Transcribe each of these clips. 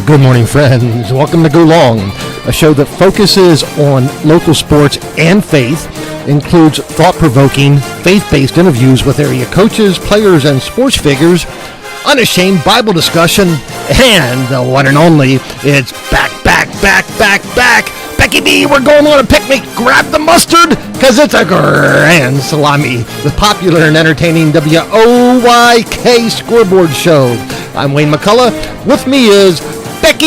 Good morning, friends. Welcome to Go Long, a show that focuses on local sports and faith, includes thought-provoking, faith-based interviews with area coaches, players, and sports figures, unashamed Bible discussion, and the one and only, it's back. Becky B, we're going on a picnic. Grab the mustard, because it's a grand salami, the popular and entertaining WOYK scoreboard show. I'm Wayne McCullough. With me is Becky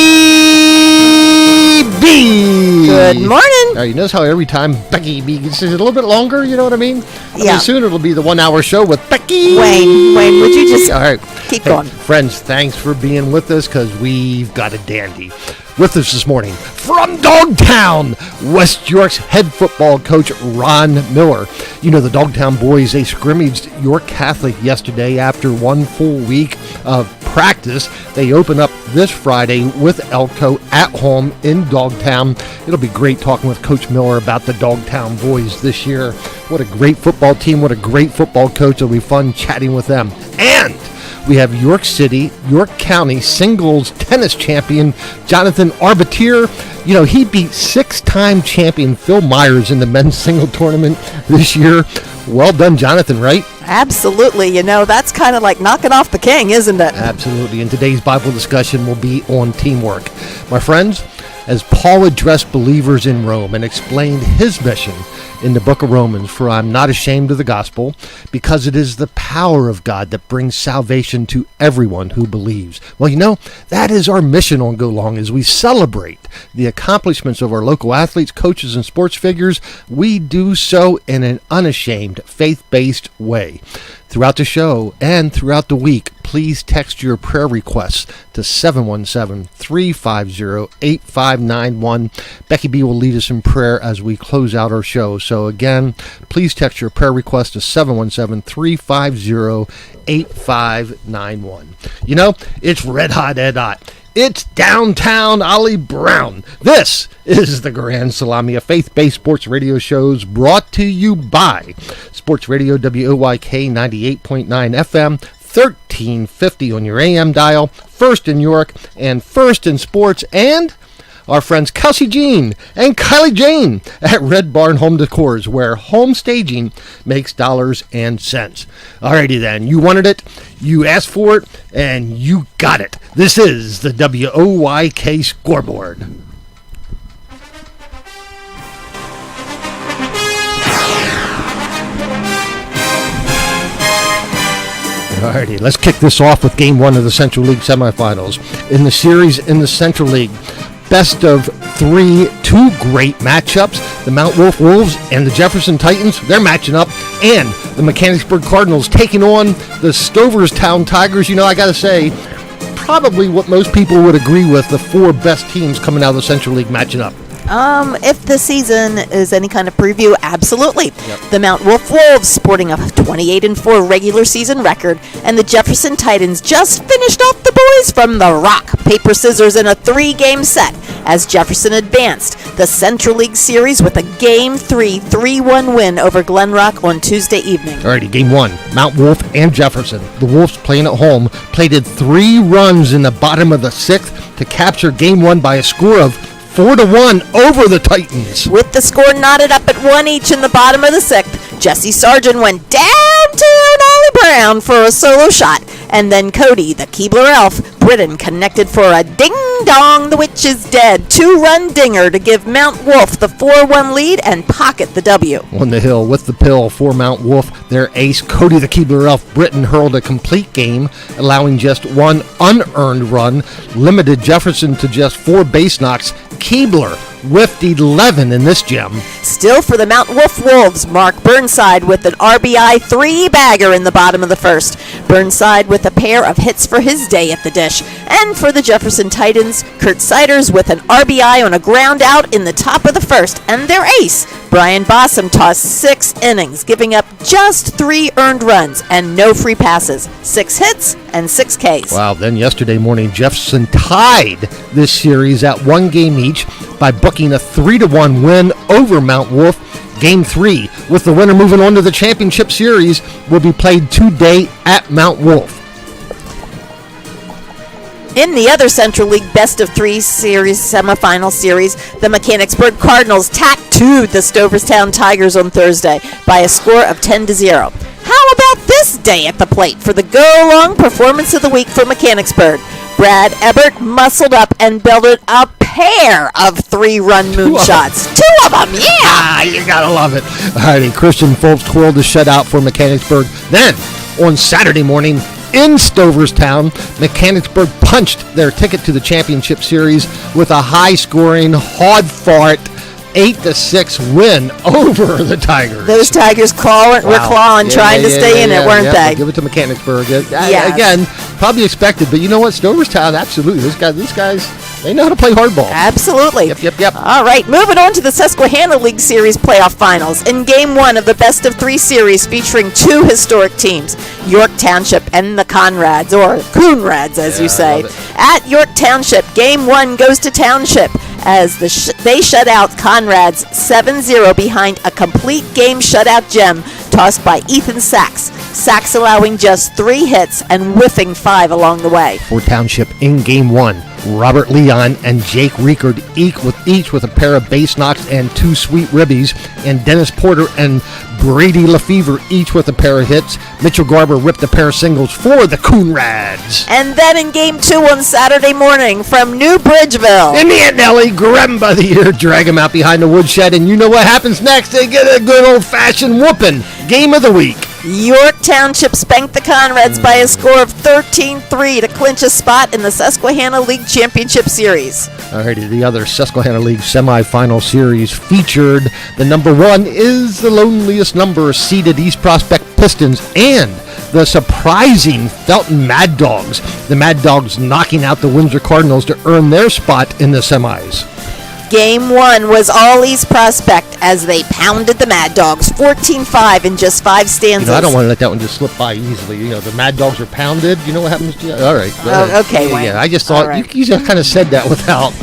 B. Good morning. Now, you notice how every time Becky B gets a little bit longer, you know what I mean? Yeah. Soon it'll be the 1 hour show with Becky. Wayne, would you just All right. keep going? Friends, thanks for being with us because we've got a dandy. With us this morning, from Dogtown, West York's head football coach, Ron Miller. You know, the Dogtown boys, they scrimmaged York Catholic yesterday after one full week of practice. They open up this Friday with Elko at home in Dogtown. It'll be great talking with Coach Miller about the Dogtown boys this year. What a great football team. What a great football coach. It'll be fun chatting with them. And we have York City, York County singles tennis champion Jonathan Arbatier. You know, he beat six-time champion Phil Myers in the men's single tournament this year. Well done, Jonathan, right? Absolutely. You know, that's kind of like knocking off the king, isn't it? Absolutely. And today's Bible discussion will be on teamwork. My friends, as Paul addressed believers in Rome and explained his mission in the book of Romans, for I'm not ashamed of the gospel, because it is the power of God that brings salvation to everyone who believes. Well, you know, that is our mission on Go Long, as we celebrate the accomplishments of our local athletes, coaches, and sports figures. We do so in an unashamed, faith-based way. Throughout the show and throughout the week, please text your prayer requests to 717-350-8591. Becky B will lead us in prayer as we close out our show. So again, please text your prayer request to 717-350-8591. You know, it's red hot, Ed Hot. It's downtown Ollie Brown. This is the Grand Salami, a faith-based sports radio shows brought to you by Sports Radio WOYK 98.9 FM, 1350 on your AM dial, First in York, and First in Sports, and our friends Kelsey Jean and Kylie Jane at Red Barn Home Decors, where home staging makes dollars and cents. Alrighty then, you wanted it, you asked for it, and you got it. This is the WOYK scoreboard. Alrighty, let's kick this off with Game 1 of the Central League semifinals. In the series in the Central League, best of three, two great matchups. The Mount Wolf Wolves and the Jefferson Titans, they're matching up. And the Mechanicsburg Cardinals taking on the Stoverstown Tigers. You know, I got to say, probably what most people would agree with, the four best teams coming out of the Central League matching up. If the season is any kind of preview, absolutely. Yep. The Mount Wolf Wolves sporting a 28-4 regular season record, and the Jefferson Titans just finished off the boys from the rock, paper, scissors in a 3-game set as Jefferson advanced the Central League Series with a Game 3 3-1 win over Glen Rock on Tuesday evening. Alrighty, Game 1, Mount Wolf and Jefferson. The Wolves playing at home plated 3 runs in the bottom of the 6th to capture Game 1 by a score of 4-1 over the Titans. With the score knotted up at 1 each in the bottom of the 6th, Jesse Sargent went downtown Ollie Brown for a solo shot, and then Cody, the Keebler elf, Britton connected for a ding-dong, the witch is dead 2-run dinger to give Mount Wolf the 4-1 lead and pocket the W. On the hill with the pill for Mount Wolf, their ace, Cody the Keebler elf, Britton hurled a complete game, allowing just 1 unearned run, limited Jefferson to just 4 base knocks. Keebler whiffed 11 in this gem. Still for the Mount Wolf Wolves, Mark Burnside with an RBI 3-bagger in the bottom of the 1st. Burnside with a pair of hits for his day at the dish. And for the Jefferson Titans, Kurt Siders with an RBI on a ground out in the top of the 1st. And their ace, Brian Bossum, tossed 6 innings, giving up just 3 earned runs and no free passes, 6 hits and 6 Ks. Wow, then yesterday morning, Jefferson tied this series at 1 game each by booking a 3-1 win over Mount Wolf. Game 3, with the winner moving on to the championship series, will be played today at Mount Wolf. In the other Central League Best of 3 series semifinal series, the Mechanicsburg Cardinals tattooed the Stoverstown Tigers on Thursday by a score of 10-0. How about this day at the plate for the go-along performance of the week for Mechanicsburg? Brad Ebert muscled up and belted a pair of 3-run moonshots. 2 of them, yeah! You gotta love it. All righty, Christian Foltz twirled the shutout for Mechanicsburg. Then, on Saturday morning, in Stoverstown, Mechanicsburg punched their ticket to the championship series with a high-scoring, hard-fought 8-6 win over the Tigers. Those Tigers were clawing, trying to stay in it, weren't they? Give it to Mechanicsburg. Yes. Again, probably expected, but you know what? Stoverstown, absolutely. These guys, they know how to play hardball. Absolutely. Yep. All right, moving on to the Susquehanna League Series playoff finals. In Game 1 of the Best of 3 series featuring 2 historic teams, York Township and the Conrads, or Coonrads as you say. At York Township, Game 1 goes to Township as they shut out Conrads 7-0 behind a complete game shutout gem tossed by Ethan Sachs. Sachs allowing just 3 hits and whiffing 5 along the way. For Township in Game 1, Robert Leon and Jake Riekert each with a pair of base knocks and 2 sweet ribbies, and Dennis Porter and Brady Lefevre each with a pair of hits. Mitchell Garber ripped a pair of singles for the Coonrads. And then in Game 2 on Saturday morning from New Bridgeville, Indian Nelly, grab him by the ear, drag him out behind the woodshed, and you know what happens next? They get a good old-fashioned whooping. Game of the week. York Township spanked the Conrads by a score of 13-3 to clinch a spot in the Susquehanna League Championship Series. Alrighty, the other Susquehanna League semifinal series featured the number 1 is the loneliest number seeded East Prospect Pistons and the surprising Felton Mad Dogs. The Mad Dogs knocking out the Windsor Cardinals to earn their spot in the semis. Game 1 was all East Prospect as they pounded the Mad Dogs 14-5 in just 5 stanzas. I don't want to let that one just slip by easily. The Mad Dogs are pounded. You know what happens to you? All right. Okay, Wayne. Yeah, I just thought you just kind of said that without,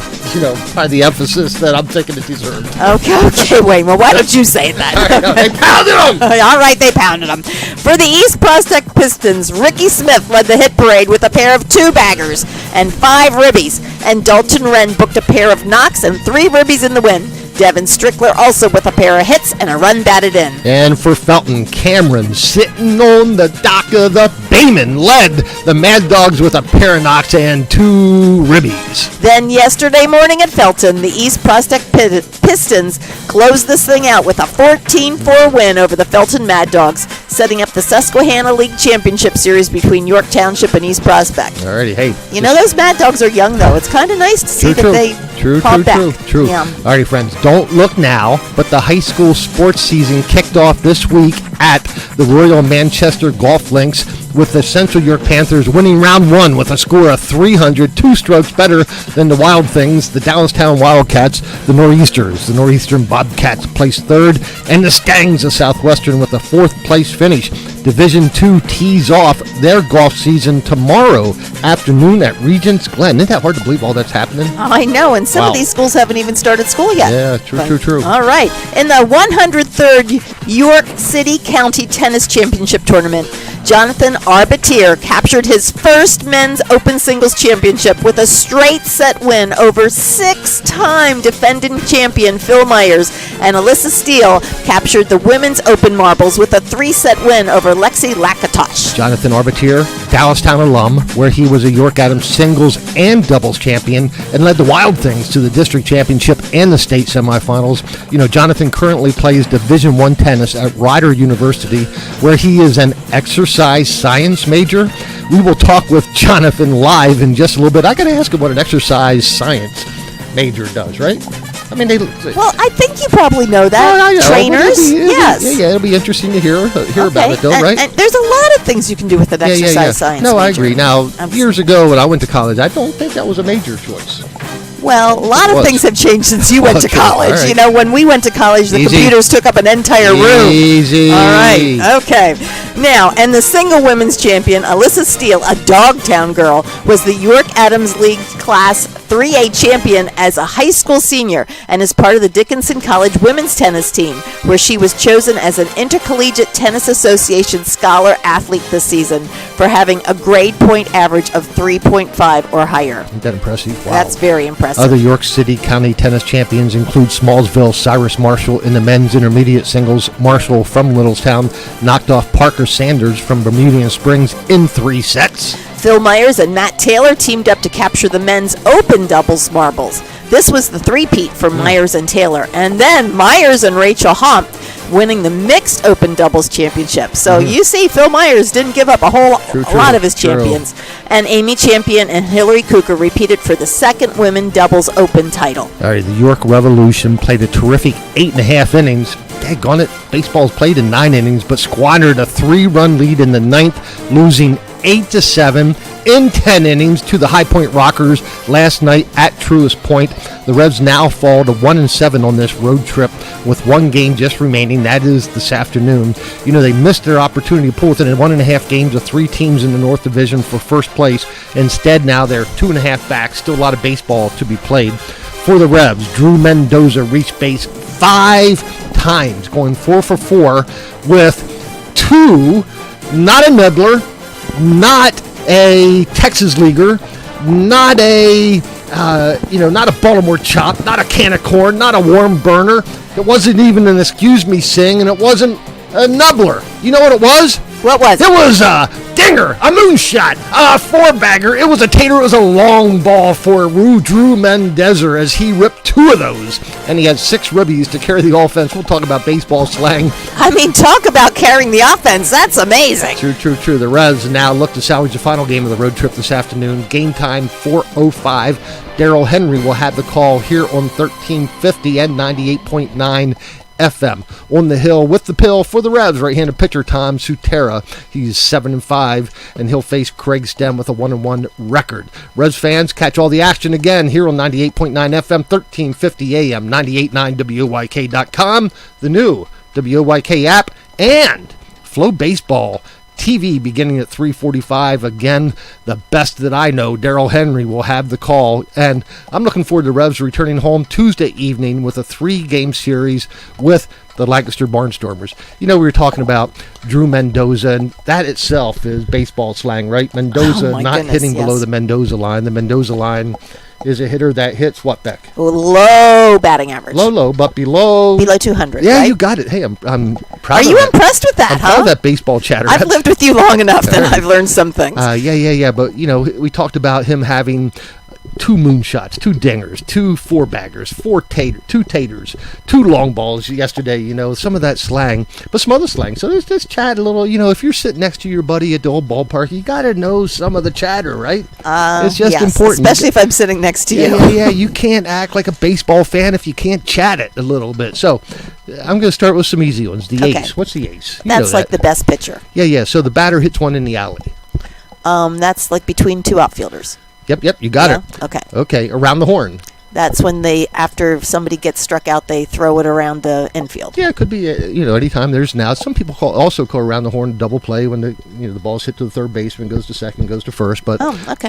probably the emphasis that I'm thinking it deserves. Okay, Wayne. Well, why don't you say that? All right, no, they pounded them! All right, they pounded them. For the East Prospect Pistons, Ricky Smith led the hit parade with a pair of 2 baggers and 5 ribbies, and Dalton Wren booked a pair of knocks and 3 ribbies in the win. Devin Strickler also with a pair of hits and a run batted in. And for Felton, Cameron sitting on the dock of the Bayman led the Mad Dogs with a pair of knocks and 2 ribbies. Then yesterday morning at Felton, the East Prospect Pistons closed this thing out with a 14-4 win over the Felton Mad Dogs, setting up the Susquehanna League Championship Series between York Township and East Prospect. Alrighty, hey. Those Mad Dogs are young, though. It's kind of nice to see that they fought back. True. Yeah. Alrighty, friends, don't look now, but the high school sports season kicked off this week at the Royal Manchester Golf Links with the Central York Panthers winning round 1 with a score of 300, 2 strokes better than the Wild Things, the Dallastown Wildcats, the Nor'easters. The Northeastern Bobcats placed 3rd, and the Skangs of Southwestern with a 4th place finish. Division 2 tees off their golf season tomorrow afternoon at Regents Glen. Isn't that hard to believe all that's happening? I know, and some of these schools haven't even started school yet. Yeah, true. All right. In the 103rd York City County Tennis Championship Tournament, Jonathan Arbatier captured his first men's open singles championship with a straight set win over 6-time defending champion Phil Myers, and Alyssa Steele captured the women's open marbles with a 3-set win over Lexi Lakatosh. Jonathan Arbatier, Dallastown alum, where he was a York Adams singles and doubles champion and led the Wild Things to the district championship and the state semifinals. Jonathan currently plays Division I tennis at Rider University, where he is an exercise science major. We will talk with Jonathan live in just a little bit. I got to ask him what an exercise science major does, right? Well, I think you probably know that. Trainers, yes. It'll be interesting to hear about it, though, right? And there's a lot of things you can do with an exercise science major. I agree. Now, years ago when I went to college, I don't think that was a major choice. Well, a lot of things have changed since you went to college. Right. When we went to college, the computers took up an entire room. Easy. All right. Okay. Now, and the single women's champion, Alyssa Steele, a Dogtown girl, was the York Adams League Class 3A champion as a high school senior and is part of the Dickinson College women's tennis team, where she was chosen as an Intercollegiate Tennis Association Scholar Athlete this season for having a grade point average of 3.5 or higher. Isn't that impressive? Wow. That's very impressive. Other York City County tennis champions include Smallsville Cyrus Marshall in the men's intermediate singles. Marshall from Littlestown knocked off Parker Sanders from Bermudian Springs in 3 sets. Phil Myers and Matt Taylor teamed up to capture the men's open doubles marbles. This was the three-peat for Myers and Taylor. And then Myers and Rachel Hump winning the mixed open doubles championship. So you see, Phil Myers didn't give up a lot of his champions. And Amy Champion and Hillary Cooker repeated for the second women doubles open title. All right, the York Revolution played a terrific 8.5 innings. Daggone it, baseball's played in 9 innings, but squandered a 3-run lead in the 9th, losing 8-7 in 10 innings to the High Point Rockers last night at Truist Point. The Revs now fall to 1-7 on this road trip with 1 game just remaining. That is this afternoon. You know, they missed their opportunity to pull within 1.5 games of 3 teams in the North Division for first place. Instead, now they're 2.5 back. Still a lot of baseball to be played. For the Revs, Drew Mendoza reached base 5 times, going 4 for 4 with 2, not a nibbler, not a Texas leaguer, not a not a Baltimore chop, not a can of corn, not a warm burner. It wasn't even an excuse me sing, and it wasn't a nubbler. You know what it was? What was it? It was a dinger, a moonshot, a 4-bagger. It was a tater. It was a long ball for Drew Mendoza as he ripped 2 of those, and he had 6 ribbies to carry the offense. We'll talk about baseball slang. I mean, talk about carrying the offense. That's amazing. True. The Revs now look to salvage the final game of the road trip this afternoon. Game time 4:05. Daryl Henry will have the call here on 1350 and 98.9 FM. On the hill with the pill for the Revs, right-handed pitcher Tom Sutera. He's 7-5, and he'll face Craig Stem with a 1-1 record. Revs fans, catch all the action again here on 98.9 FM, 1350 AM, 98.9 WOYK.com, the new WOYK app, and Flow Baseball TV beginning at 3:45. Again, the best that I know, Daryl Henry will have the call, and I'm looking forward to Revs returning home Tuesday evening with a 3-game series with the Lancaster Barnstormers. You know, we were talking about Drew Mendoza, and that itself is baseball slang, right? Mendoza not hitting below the Mendoza line. The Mendoza line is a hitter that hits what, Beck? Low batting average. Low, but below 200. Yeah, right? You got it. Hey, I'm proud of that. Are you impressed with that, I'm proud of that baseball chatter. I've lived with you long enough that I've learned some things. Yeah. But, you know, we talked about him having 2 moonshots, 2 dingers, 2 4-baggers, 2 taters, 2 long balls yesterday, you know, some of that slang, but some other slang. So there's this chat a little, you know, if you're sitting next to your buddy at the old ballpark, you got to know some of the chatter, right? It's just important. Especially if I'm sitting next to you. Yeah, you can't act like a baseball fan if you can't chat it a little bit. So I'm going to start with some easy ones. The ace. What's the ace? That's like the best pitcher. Yeah. So the batter hits one in the alley. That's like between 2 outfilders. Yep, you got it. Okay, around the horn. That's when after somebody gets struck out, they throw it around the infield. Yeah, it could be, anytime there's now. Some people also call around the horn double play when the ball's hit to the third baseman, goes to second, goes to first. But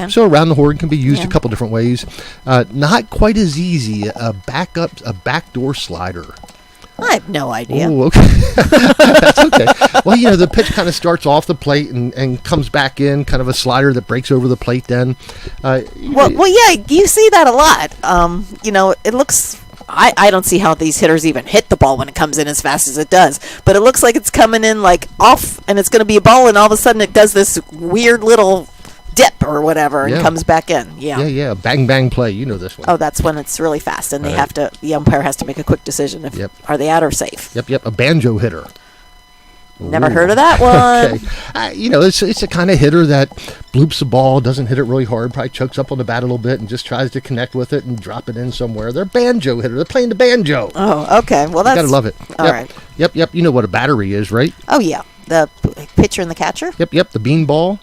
so around the horn can be used a couple different ways. Not quite as easy, a backdoor slider. I have no idea. Oh, okay. That's okay. Well, the pitch kind of starts off the plate and comes back in, kind of a slider that breaks over the plate then. You see that a lot. It looks... I don't see how these hitters even hit the ball when it comes in as fast as it does. But it looks like it's coming in like off, and it's going to be a ball, and all of a sudden it does this weird little dip or whatever and comes back in. Yeah. Bang, bang play. You know this one. Oh, that's when it's really fast, and the umpire has to make a quick decision if are they out or safe. Yep. A banjo hitter. Never heard of that one. Okay. It's a kind of hitter that bloops the ball, doesn't hit it really hard, probably chokes up on the bat a little bit and just tries to connect with it and drop it in somewhere. They're banjo hitter. They're playing the banjo. Oh, okay. Well, that's... You gotta love it. All right. Yep. You know what a battery is, right? Oh, yeah. The pitcher and the catcher? Yep. The bean ball.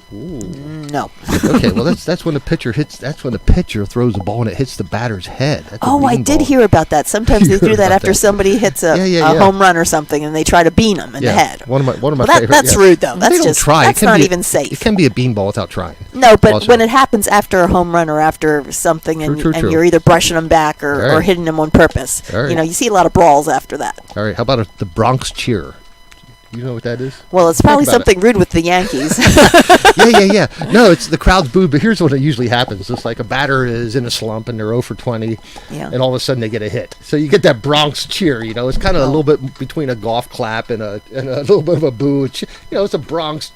No. Okay, well that's when the pitcher hits. That's when the pitcher throws the ball and it hits the batter's head. That's a Oh, I did beanball. hear about that. Sometimes they You do heard that about after that. somebody hits a Yeah. home run or something, and they try to bean them in the head. One of my Well, favorite. that's yeah. rude, though. They That's don't just try. It that's can not be even safe. It can be a beanball without trying. No, but Also. when it happens after a home run or after something, and, True. and you're either brushing them back or All right. hitting them on purpose, All right. you see a lot of brawls after that. All right, how about the Bronx cheer? You know what that is? Well, it's probably about it. something rude with the Yankees. Yeah. No, it's the crowd's booed, but here's what it usually happens. It's like a batter is in a slump and they're 0 for 20, Yeah. and all of a sudden they get a hit. So you get that Bronx cheer, It's kind of a little bit between a golf clap and a little bit of a boo. It's a Bronx,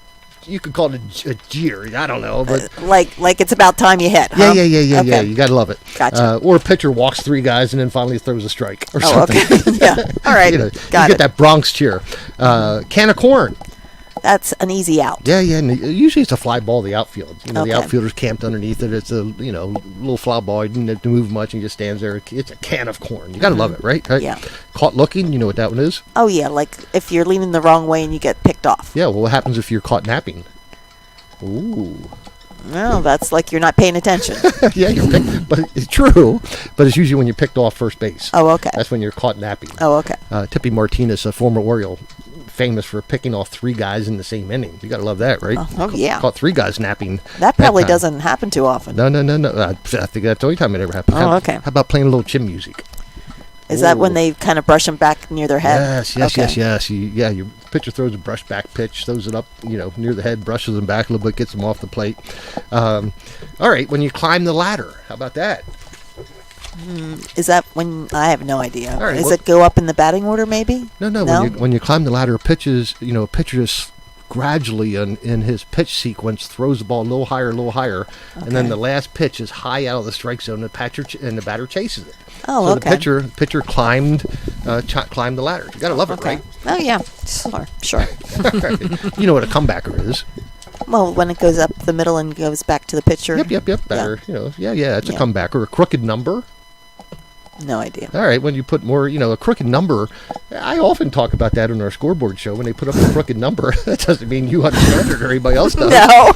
you could call it a jeer. I don't know, but... like it's about time you hit. Yeah, huh? yeah. Okay. You gotta love it. Gotcha. Or a pitcher walks 3 guys and then finally throws a strike or Oh, something. okay. Yeah. All right. you Got get it. that Bronx cheer. Can of corn. That's an easy out. Yeah, and usually it's a fly ball to the outfield. The Okay. outfielder's camped underneath it. It's a little fly ball. He didn't have to move much. He just stands there. It's a can of corn. You gotta love it, right? Yeah. Caught looking. You know what that one is? Oh yeah, like if you're leaning the wrong way and you get picked off. Yeah. Well, what happens if you're caught napping? Ooh. Well, that's like you're not paying attention. Yeah, you're picked, but it's true. But it's usually when you're picked off first base. Oh, okay. That's when you're caught napping. Oh, okay. Tippy Martinez, a former Oriole, famous for picking off 3 guys in the same inning. You gotta love that, right? Oh, yeah. Caught 3 guys napping. That probably time. doesn't happen too often. No. I think that's the only time it ever happened. Oh, okay. How about playing a little chin music? Is that when Ooh. they kind of brush them back near their head? Yes. Your pitcher throws a brush back pitch, throws it up, near the head, brushes them back a little bit, gets them off the plate. All right, when you climb the ladder, how about that? Is that when I have no idea? All right, Does well- it go up in the batting order? Maybe. No. When you climb the ladder, a pitcher just gradually in his pitch sequence throws the ball a little higher, and then Okay. the last pitch is high out of the strike zone. And the batter chases it. Oh, so okay. the pitcher climbed the ladder. You gotta love it, Okay. right? Oh yeah. Sure. You know what a comebacker is. Well, when it goes up the middle and goes back to the pitcher. Yep. Batter. It's a Yeah. comebacker. A crooked number. No idea. All right, when you put more, a crooked number, I often talk about that on our scoreboard show. When they put up a crooked number, that doesn't mean you understand it or anybody else does. No.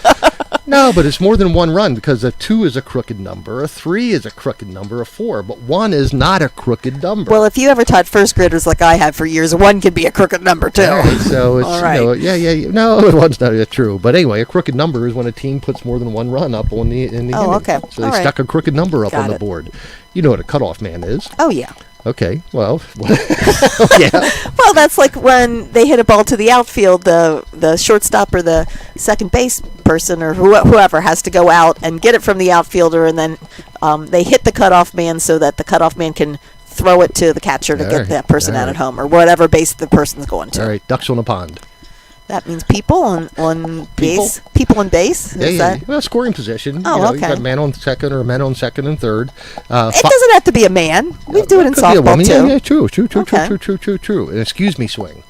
No, but it's more than one run because a 2 is a crooked number, a 3 is a crooked number, a 4, but 1 is not a crooked number. Well, if you ever taught first graders like I have for years, 1 can be a crooked number too. All right, so it's, All right. no, one's not true. But anyway, a crooked number is when a team puts more than one run up in the inning. okay. So they All right. stuck a crooked number up Got on the it. board. You know what a cutoff man is. Oh yeah. Okay, well, yeah. Well, that's like when they hit a ball to the outfield, the shortstop or the second base person or whoever has to go out and get it from the outfielder, and then they hit the cutoff man so that the cutoff man can throw it to the catcher to All get right. that person All out right. at home or whatever base the person's going to. All right, ducks on a pond. That means people on People? base. People on base. Is that? Well, scoring position. Oh, You okay. got man on second or men on second and third. It doesn't have to be a man. We do it in Could be a softball woman. too. Yeah, true. Okay. True. An excuse me swing.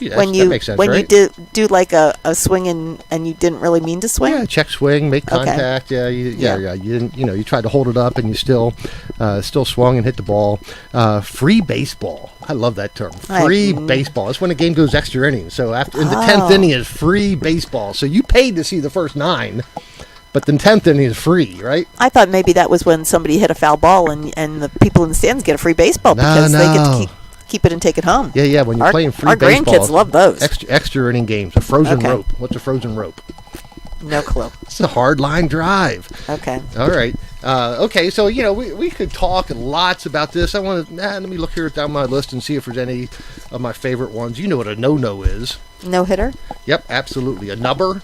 Yeah, When that you makes sense, when right? you do like a swing and you didn't really mean to swing. Yeah, check swing, make Okay. contact. Yeah. You Yeah. didn't. You tried to hold it up, and you still swung and hit the ball. Free baseball. I love that term. Free baseball. That's when the game goes extra innings. So after in the 10th inning is free baseball. So you paid to see the first 9, but the 10th inning is free, right? I thought maybe that was when somebody hit a foul ball and the people in the stands get a free baseball because they get to keep it and take it home. Yeah. When you're playing free our baseball, grandkids love those. Extra inning games. A frozen Okay. rope. What's a frozen rope? No clue. It's a hard line drive. Okay. All right. Okay, so, we could talk lots about this. I want to, let me look here down my list and see if there's any of my favorite ones. You know what a no-no is. No hitter? Yep, absolutely. A nubber.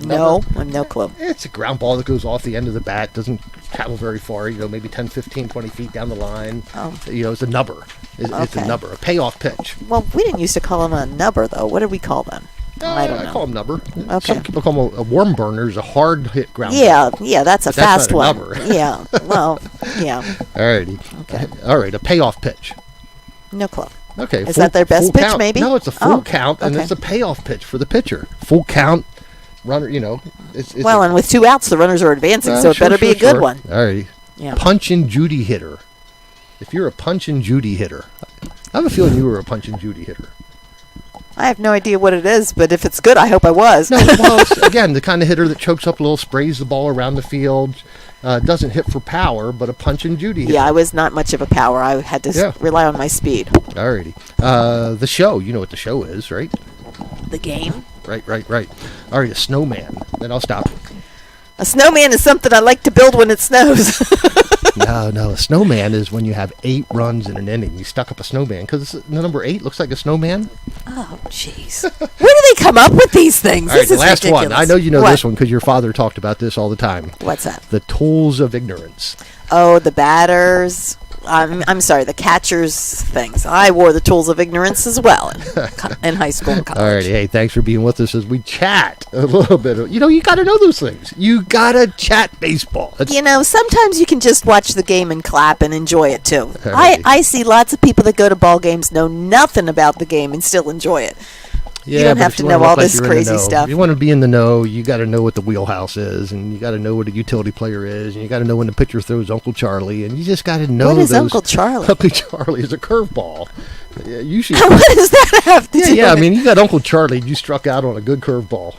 No. No clue. It's a ground ball that goes off the end of the bat, doesn't travel very far, maybe 10, 15, 20 feet down the line. Oh. It's a nubber. It's a Okay. nubber, a payoff pitch. Well, we didn't used to call them a nubber though. What did we call them? I don't know. call them nubber. Okay. Some people call them a worm burner, is a hard hit ground Yeah, ball. that's a But that's fast not a one. nubber. Yeah. Well, yeah. All righty. Okay. All right, a payoff pitch. No clue. Okay. Is that their best full pitch, count. maybe? No, it's a full Oh, count, and okay. it's a payoff pitch for the pitcher. Full count, runner, It's Well, and with 2 outs, the runners are advancing, so it sure, better be a sure, good sure. one. All right. Yeah. Punch and Judy hitter. If you're a punch and Judy hitter, I have a feeling you were a punch and Judy hitter. I have no idea what it is, but if it's good, I hope I was. No, well, it's, again, the kind of hitter that chokes up a little, sprays the ball around the field, doesn't hit for power, but a punch and Judy hit. Yeah, I was not much of a power. I had to rely on my speed. Alrighty. The show, you know what the show is, right? The game? Right. All right, a snowman. Then I'll stop. A snowman is something I like to build when it snows. No. A snowman is when you have 8 runs in an inning. You stuck up a snowman because the number 8 looks like a snowman. Oh, jeez. Where do they come up with these things? All right, This is last ridiculous. one. I know you know What? this one because your father talked about this all the time. What's that? The tools of ignorance. Oh, the batters. I'm sorry, the catchers things. I wore the tools of ignorance as well in high school and college. All right, hey, thanks for being with us as we chat a little bit. You got to know those things. You got to chat baseball. Sometimes you can just watch the game and clap and enjoy it too. All right. I see lots of people that go to ball games know nothing about the game and still enjoy it. Yeah, you don't but have if to you know wanna all look like this you're in the crazy know, stuff. If you want to be in the know, you got to know what the wheelhouse is, and you got to know what a utility player is, and you got to know when the pitcher throws Uncle Charlie, and you just got to know What is those. Uncle Charlie? Uncle Charlie is a curveball. Yeah, you should. What does that have to do Yeah. I with mean, you got Uncle Charlie. You struck out on a good curveball.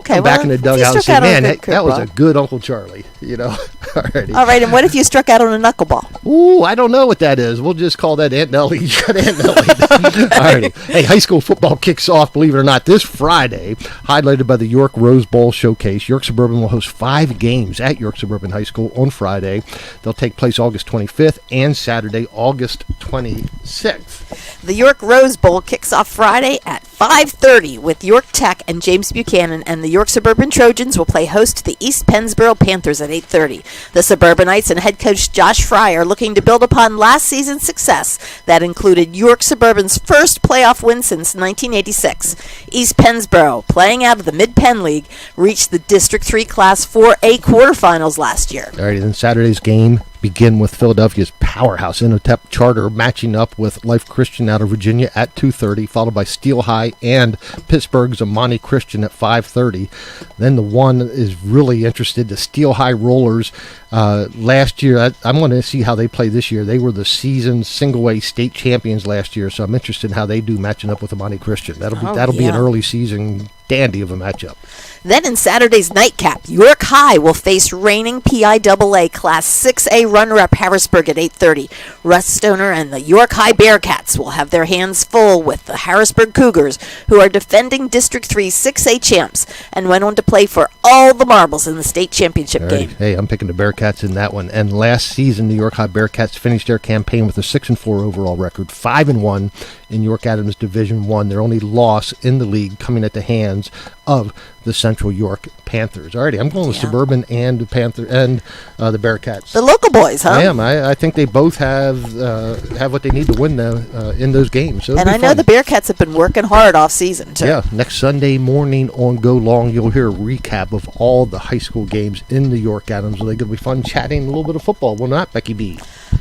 Okay, Come back in the if you dugout and struck say, out on a "Man, good that was a curveball." good Uncle Charlie." Alrighty. All right, and what if you struck out on a knuckleball? Ooh, I don't know what that is. We'll just call that Aunt Nellie. You got Aunt Nellie. Alrighty. Hey, high school football kicks off, believe it or not, this Friday, highlighted by the York Rose Bowl Showcase. York Suburban will host 5 games at York Suburban High School on Friday. They'll take place August 25th and Saturday, August 26th. The York Rose Bowl kicks off Friday at 5:30 with York Tech and James Buchanan, and the York Suburban Trojans will play host to the East Pennsboro Panthers at 8:30. The Suburbanites and head coach Josh Fry are looking to build upon last season's success that included York Suburban's first playoff win since 1986. East Pennsboro, playing out of the Mid-Penn League, reached the District 3 Class 4A quarterfinals last year. Alrighty, then Saturday's game begin with Philadelphia's powerhouse Innotep Charter matching up with Life Christian out of Virginia at 2:30, followed by Steel High and Pittsburgh's Amani Christian at 5:30. Then the one is really interested, the Steel High Rollers. Last year, I'm going to see how they play this year. They were the season single-A state champions last year, so I'm interested in how they do matching up with Amani Christian. That'll be an early season dandy of a matchup. Then in Saturday's nightcap, York High will face reigning PIAA Class 6A runner-up Harrisburg at 8:30. Russ Stoner and the York High Bearcats will have their hands full with the Harrisburg Cougars, who are defending District 3 6A champs and went on to play for all the marbles in the state championship game. Hey, I'm picking the Bearcats in that one. And last season, the York High Bearcats finished their campaign with a 6-4 overall record, 5-1 in York Adams Division 1. Their only loss in the league coming at the hands of the Central York Panthers. Alrighty, I'm going with Suburban and the Panther and the Bearcats. The local boys, huh? I am. I think they both have what they need to win in those games. So and I know the Bearcats have been working hard off season too. Yeah, next Sunday morning on Go Long, you'll hear a recap of all the high school games in the York Adams. They're going to be fun chatting a little bit of football. Will not, Becky B?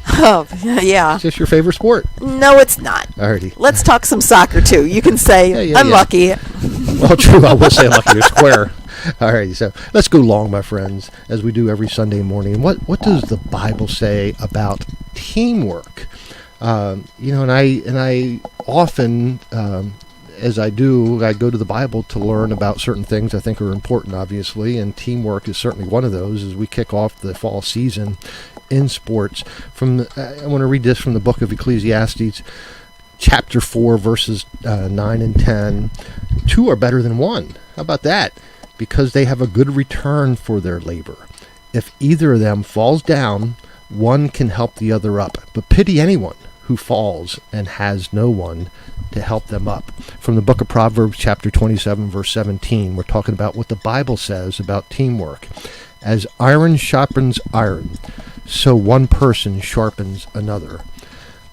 Oh, yeah. Is this your favorite sport? No, it's not. Alrighty. Let's talk some soccer too. You can say I'm lucky. Well, true. I will say lucky. You're square. All right, so let's go long, my friends, as we do every Sunday morning. What does the Bible say about teamwork? And I often, as I do, I go to the Bible to learn about certain things I think are important, obviously, and teamwork is certainly one of those. As we kick off the fall season in sports, I want to read this from the book of Ecclesiastes. Chapter 4, verses 9 and 10. 2 are better than 1. How about that? Because they have a good return for their labor. If either of them falls down, one can help the other up. But pity anyone who falls and has no one to help them up. From the book of Proverbs, chapter 27, verse 17, we're talking about what the Bible says about teamwork. As iron sharpens iron, so one person sharpens another.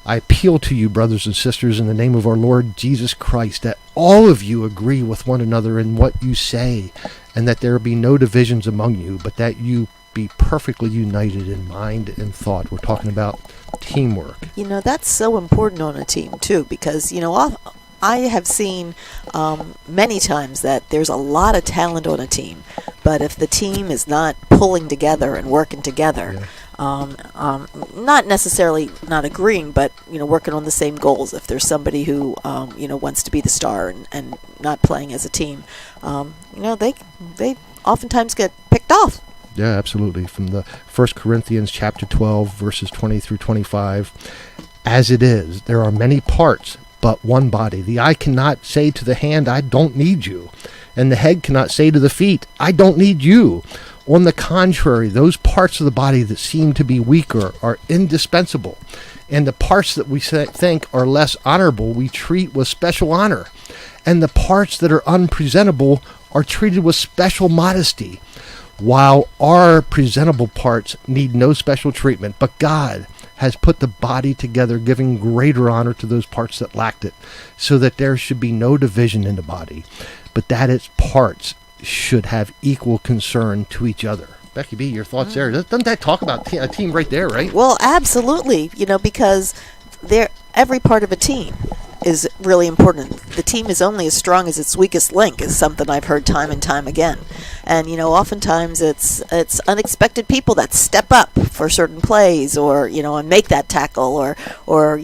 I appeal to you, brothers and sisters, in the name of our Lord Jesus Christ, that all of you agree with one another in what you say, and that there be no divisions among you, but that you be perfectly united in mind and thought. We're talking about teamwork. That's so important on a team, too, because, I have seen many times that there's a lot of talent on a team, but if the team is not pulling together and working together, not necessarily not agreeing, but working on the same goals. If there's somebody who wants to be the star and not playing as a team, they oftentimes get picked off. Yeah, absolutely. From the 1 Corinthians chapter 12, verses 20 through 25. As it is, there are many parts, but one body. The eye cannot say to the hand, I don't need you. And the head cannot say to the feet, I don't need you. On the contrary, those parts of the body that seem to be weaker are indispensable. And the parts that we think are less honorable, we treat with special honor. And the parts that are unpresentable are treated with special modesty. While our presentable parts need no special treatment, but God has put the body together, giving greater honor to those parts that lacked it, so that there should be no division in the body, but that its parts should have equal concern to each other. Becky B., your thoughts there? Doesn't that talk about a team right there, right? Well, absolutely, because every part of a team is really important. The team is only as strong as its weakest link is something I've heard time and time again. And oftentimes it's unexpected people that step up for certain plays, or and make that tackle, or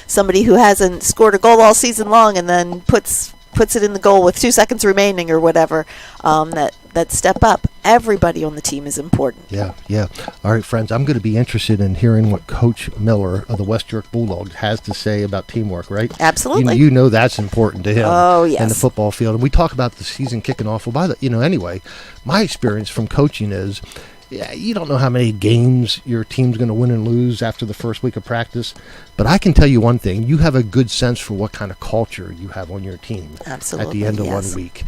somebody who hasn't scored a goal all season long and then puts it in the goal with 2 seconds remaining or whatever, that step up. Everybody on the team is important. Yeah. All right, friends, I'm going to be interested in hearing what Coach Miller of the West York Bulldogs has to say about teamwork, right? Absolutely. You know that's important to him. Oh, yes. In the football field. And we talk about the season kicking off. Well, anyway, my experience from coaching is, you don't know how many games your team's going to win and lose after the first week of practice. But I can tell you one thing. You have a good sense for what kind of culture you have on your team. Absolutely, at the end of yes. 1 week.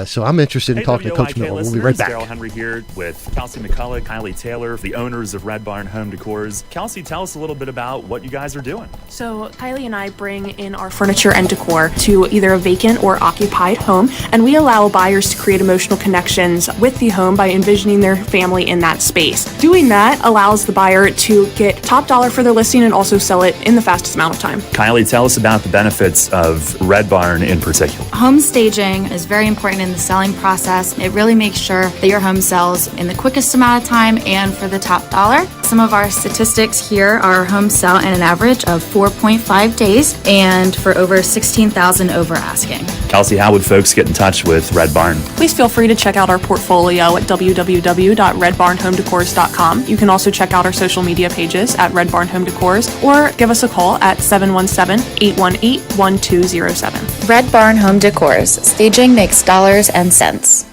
So I'm interested in talking to Coach Miller. We'll be right back. Daryl Henry here with Kelsey McCullough, Kylie Taylor, the owners of Red Barn Home Decors. Kelsey, tell us a little bit about what you guys are doing. So Kylie and I bring in our furniture and decor to either a vacant or occupied home, and we allow buyers to create emotional connections with the home by envisioning their family in that space. Doing that allows the buyer to get top dollar for their listing and also sell it in the fastest amount of time. Kylie, tell us about the benefits of Red Barn in particular. Home staging is very important in the selling process. It really makes sure that your home sells in the quickest amount of time and for the top dollar. Some of our statistics here are homes sell in an average of 4.5 days and for over 16,000 over asking. Kelsey, how would folks get in touch with Red Barn? Please feel free to check out our portfolio at www.redbarnhomedecors.com. You can also check out our social media pages at Red Barn Home Decors, or give us a call at 717-818-1207. Red Barn Home Decors. Staging makes dollars and cents.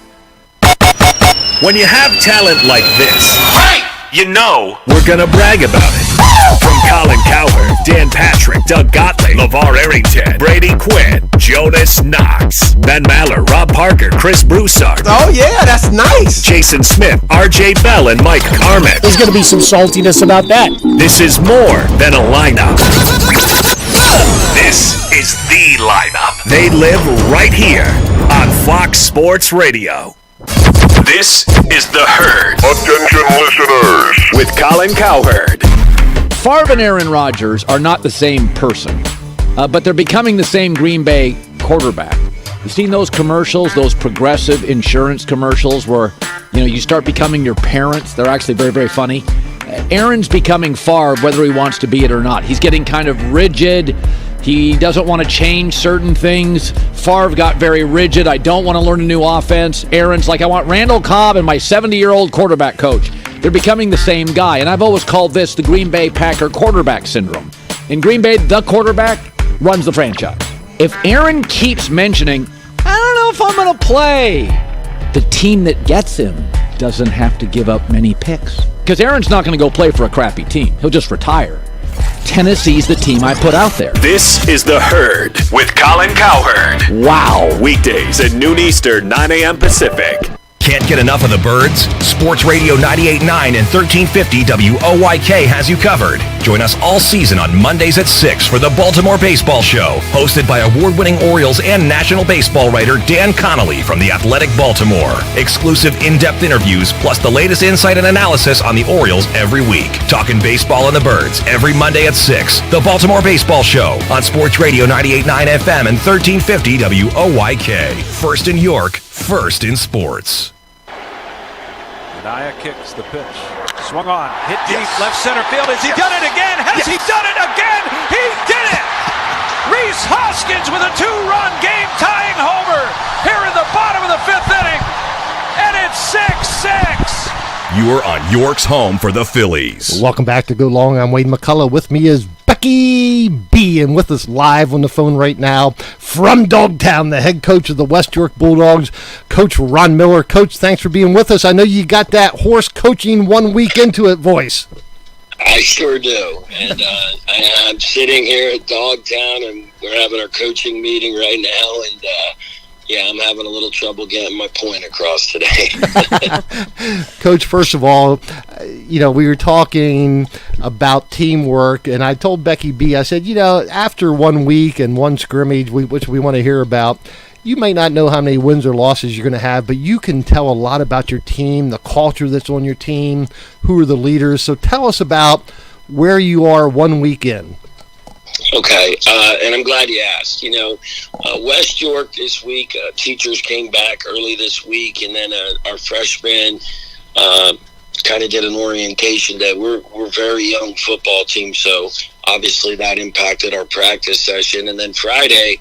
When you have talent like this, you know we're gonna brag about it. From Colin Cowherd, Dan Patrick, Doug Gottlieb, LeVar Arrington, Brady Quinn, Jonas Knox, Ben Maller, Rob Parker, Chris Broussard. Oh yeah, that's nice. Jason Smith, RJ Bell, and Mike Carmen. There's gonna be some saltiness about that. This is more than a lineup. This is the lineup. They live right here on Fox Sports Radio. This is The Herd. Attention listeners. With Colin Cowherd. Favre and Aaron Rodgers are not the same person, but they're becoming the same Green Bay quarterback. You've seen those commercials, those Progressive insurance commercials where, you start becoming your parents. They're actually very, very funny. Aaron's becoming Favre, whether he wants to be it or not. He's getting kind of rigid. He doesn't want to change certain things. Favre got very rigid. I don't want to learn a new offense. Aaron's like, I want Randall Cobb and my 70-year-old quarterback coach. They're becoming the same guy. And I've always called this the Green Bay Packer quarterback syndrome. In Green Bay, the quarterback runs the franchise. If Aaron keeps mentioning, I don't know if I'm going to play, the team that gets him doesn't have to give up many picks. Because Aaron's not going to go play for a crappy team. He'll just retire. Tennessee's the team I put out there. This is The Herd with Colin Cowherd. Wow. Weekdays at noon Eastern, 9 a.m. Pacific. Can't get enough of the birds? Sports Radio 98.9 and 1350 WOYK has you covered. Join us all season on Mondays at 6 for the Baltimore Baseball Show, hosted by award-winning Orioles and National Baseball writer Dan Connolly from The Athletic Baltimore. Exclusive in-depth interviews, plus the latest insight and analysis on the Orioles every week. Talking baseball and the birds every Monday at 6. The Baltimore Baseball Show on Sports Radio 98.9 FM and 1350 WOYK. First in York, first in sports. Naya kicks the pitch. Swung on, hit deep, left center field. Has he done it again? Has he done it again? He did it! Rhys Hoskins with a 2-run game-tying homer here in the bottom of the 5th inning. And it's 6-6. You are on York's home for the Phillies. Welcome back to Go Long. I'm Wade McCullough. With me is Becky B. And with us live on the phone right now from Dogtown, the head coach of the West York Bulldogs, Coach Ron Miller. Coach, thanks for being with us. I know you got that horse coaching 1 week into it voice. I sure do. And I'm sitting here at Dogtown, and we're having our coaching meeting right now. And, I'm having a little trouble getting my point across today. Coach, first of all, we were talking about teamwork, and I told Becky B, I said, after 1 week and one scrimmage, which we want to hear about, you may not know how many wins or losses you're going to have, but you can tell a lot about your team, the culture that's on your team, who are the leaders. So tell us about where you are 1 week in. Okay, and I'm glad you asked. West York this week, teachers came back early this week, and then our freshmen kind of did an orientation day. We're a very young football team, so obviously that impacted our practice session. And then Friday,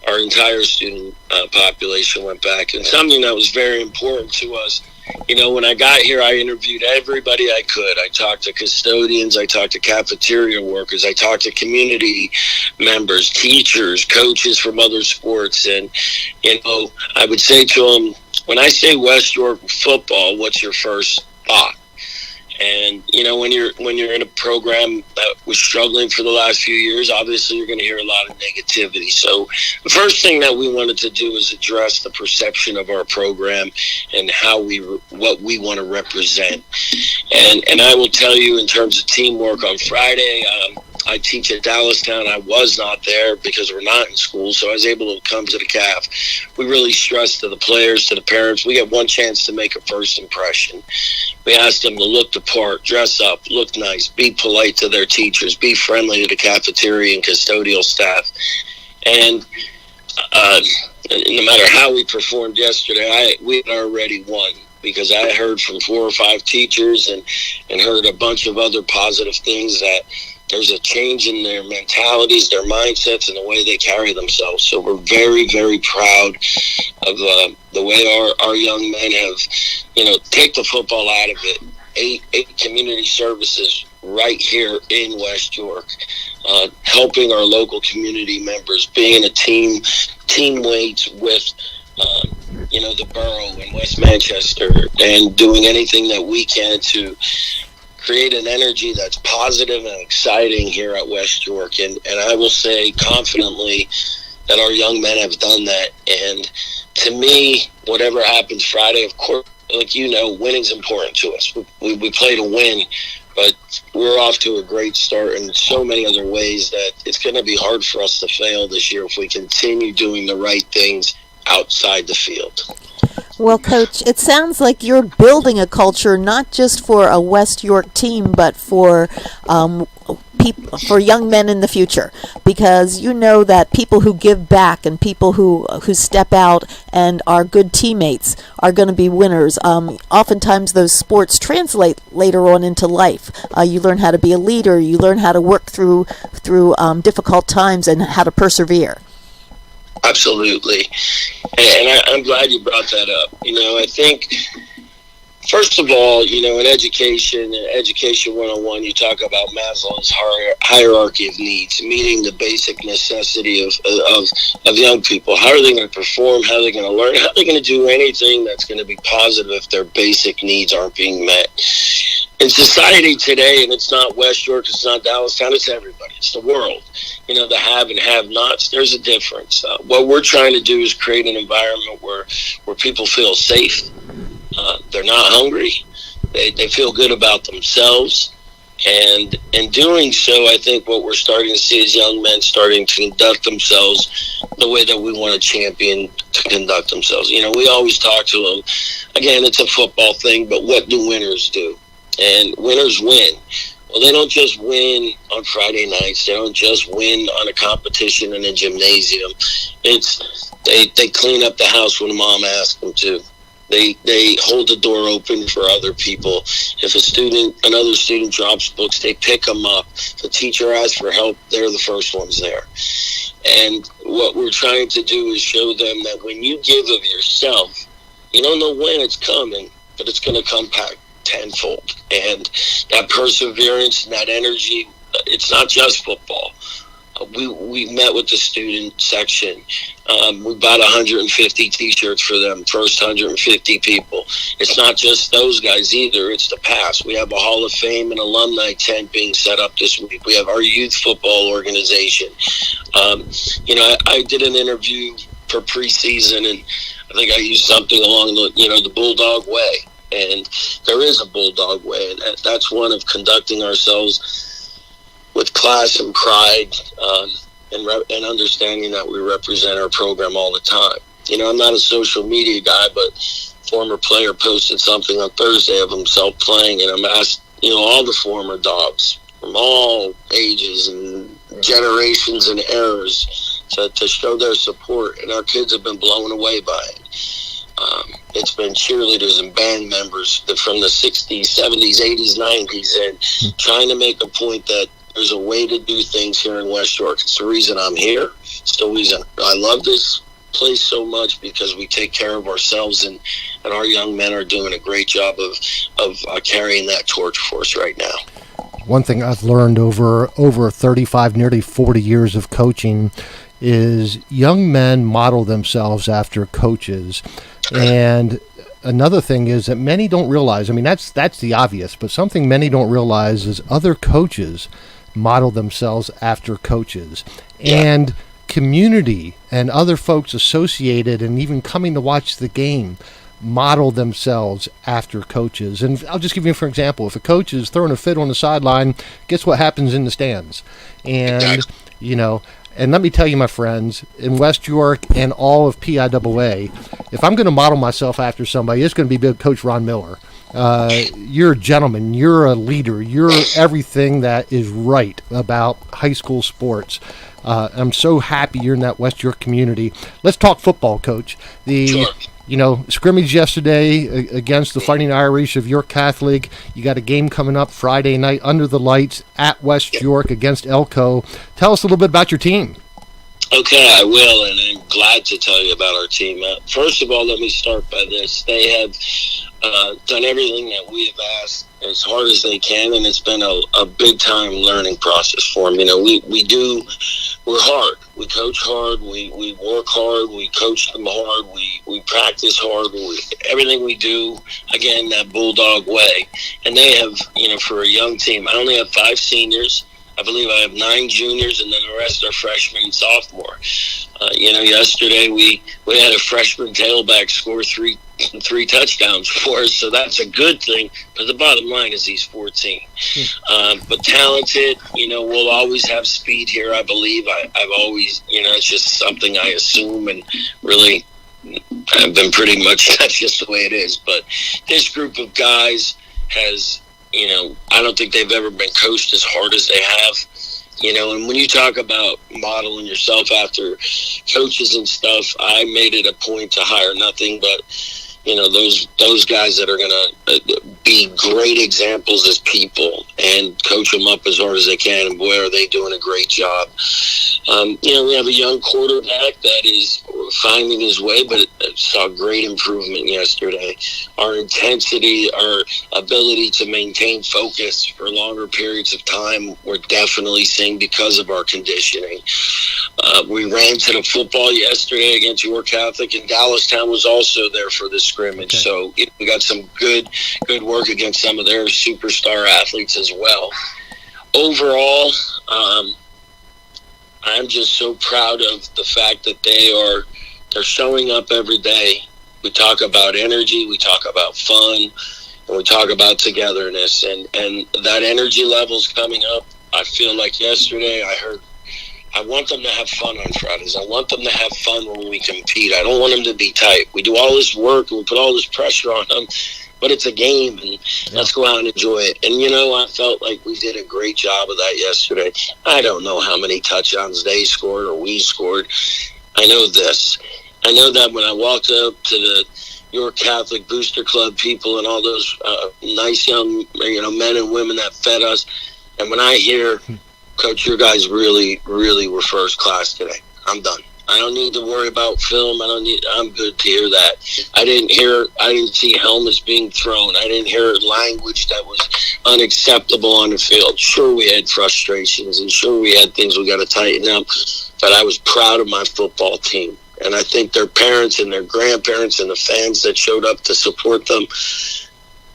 our entire student population went back. And something that was very important to us, when I got here, I interviewed everybody I could. I talked to custodians, I talked to cafeteria workers, I talked to community members, teachers, coaches from other sports. And, I would say to them, when I say West York football, what's your first thought? And, when you're in a program that was struggling for the last few years, obviously you're going to hear a lot of negativity. So the first thing that we wanted to do is address the perception of our program and what we want to represent. And I will tell you, in terms of teamwork, on Friday, I teach at Dallastown. I was not there because we're not in school, so I was able to come to the CAF. We really stressed to the players, to the parents, we get one chance to make a first impression. We asked them to look the part, dress up, look nice, be polite to their teachers, be friendly to the cafeteria and custodial staff. And no matter how we performed yesterday, we had already won, because I heard from 4 or 5 teachers and heard a bunch of other positive things, that there's a change in their mentalities, their mindsets, and the way they carry themselves. So we're very, very proud of the way our young men have, take the football out of it. 8 community services right here in West York, helping our local community members, being a team weights with the borough in West Manchester, and doing anything that we can to create an energy that's positive and exciting here at West York. And I will say confidently that our young men have done that. And to me, whatever happens Friday, of course, winning's important to us. We play to win, but we're off to a great start in so many other ways that it's going to be hard for us to fail this year if we continue doing the right things outside the field. Well, Coach, it sounds like you're building a culture not just for a West York team, but for young men in the future, because that people who give back and people who step out and are good teammates are going to be winners. Oftentimes those sports translate later on into life. You learn how to be a leader, you learn how to work through difficult times and how to persevere. Absolutely. And I'm glad you brought that up. I think, first of all, in education 101, you talk about Maslow's hierarchy of needs, meeting the basic necessity of young people. How are they going to perform? How are they going to learn? How are they going to do anything that's going to be positive if their basic needs aren't being met? In society today, and it's not West York, it's not Dallastown, it's everybody, it's the world. The have and have-nots, there's a difference. What we're trying to do is create an environment where people feel safe. They're not hungry. They feel good about themselves. And in doing so, I think what we're starting to see is young men starting to conduct themselves the way that we want a champion to conduct themselves. We always talk to them. Again, it's a football thing, but what do winners do? And winners win. Well, they don't just win on Friday nights. They don't just win on a competition in a gymnasium. They clean up the house when mom asks them to. They hold the door open for other people. If another student drops books, they pick them up. If a teacher asks for help, they're the first ones there. And what we're trying to do is show them that when you give of yourself, you don't know when it's coming, but it's going to come back tenfold. And that perseverance and that energy, it's not just football. We met with the student section. We bought 150 T-shirts for them, first 150 people. It's not just those guys either. It's the past. We have a Hall of Fame and alumni tent being set up this week. We have our youth football organization. I did an interview for preseason, and I think I used something along the Bulldog way. And there is a Bulldog way, and that's one of conducting ourselves with class and pride, and understanding that we represent our program all the time. I'm not a social media guy, but former player posted something on Thursday of himself playing, and I'm asked, all the former Dogs from all ages and generations and eras to show their support, and our kids have been blown away by it. It's been cheerleaders and band members from the 60s, 70s, 80s, 90s, and trying to make a point that there's a way to do things here in West York. It's the reason I'm here. It's the reason I love this place so much, because we take care of ourselves, and our young men are doing a great job of carrying that torch for us right now. One thing I've learned over 35, nearly 40 years of coaching is young men model themselves after coaches. And another thing is that many don't realize, that's the obvious, but something many don't realize is other coaches model themselves after coaches. And community and other folks associated and even coming to watch the game model themselves after coaches. And I'll just give you for example, if a coach is throwing a fit on the sideline, guess what happens in the stands? And, and let me tell you, my friends, in West York and all of PIAA, if I'm going to model myself after somebody, it's going to be Coach Ron Miller. You're a gentleman. You're a leader. You're everything that is right about high school sports. I'm so happy you're in that West York community. Let's talk football, Coach. Scrimmage yesterday against the Fighting Irish of York Catholic. You got a game coming up Friday night under the lights at West York against Elko. Tell us a little bit about your team. Okay, I will, and I'm glad to tell you about our team. First of all, let me start by this. They have done everything that we have asked as hard as they can, and it's been a big-time learning process for them. We're hard. We coach hard. We work hard. We coach them hard. We practice hard. Everything we do, again, that Bulldog way. And they have, for a young team, I only have 5 seniors. I believe I have 9 juniors, and then the rest are freshmen and sophomore. Yesterday we had a freshman tailback score three touchdowns for us, so that's a good thing. But the bottom line is he's 14. But talented, we'll always have speed here, I believe. I've always, it's just something I assume, and really I've been pretty much, that's just the way it is. But this group of guys has, I don't think they've ever been coached as hard as they have. And when you talk about modeling yourself after coaches and stuff, I made it a point to hire nothing but, those guys that are going to be great examples as people and coach them up as hard as they can. And boy, are they doing a great job. We have a young quarterback that is finding his way, but saw great improvement yesterday. Our intensity, our ability to maintain focus for longer periods of time, we're definitely seeing because of our conditioning. We ran to the football yesterday against York Catholic, and Dallastown was also there for the scrimmage. Okay. So we got some good work against some of their superstar athletes as well. Overall, I'm just so proud of the fact that they're showing up every day. We talk about energy, we talk about fun, and we talk about togetherness, and that energy level's coming up. I feel like yesterday I want them to have fun on Fridays. I want them to have fun when we compete. I don't want them to be tight. We do all this work and we put all this pressure on them, but it's a game, and let's go out and enjoy it. And, I felt like we did a great job of that yesterday. I don't know how many touchdowns they scored or we scored. I know this. I know that when I walked up to the York Catholic Booster Club people and all those nice young men and women that fed us. And when I hear, Coach, your guys really, really were first class today, I'm done. I don't need to worry about film. I'm good to hear that. I didn't see helmets being thrown. I didn't hear language that was unacceptable on the field. Sure, we had frustrations, and sure, we had things we got to tighten up. But I was proud of my football team. And I think their parents and their grandparents and the fans that showed up to support them,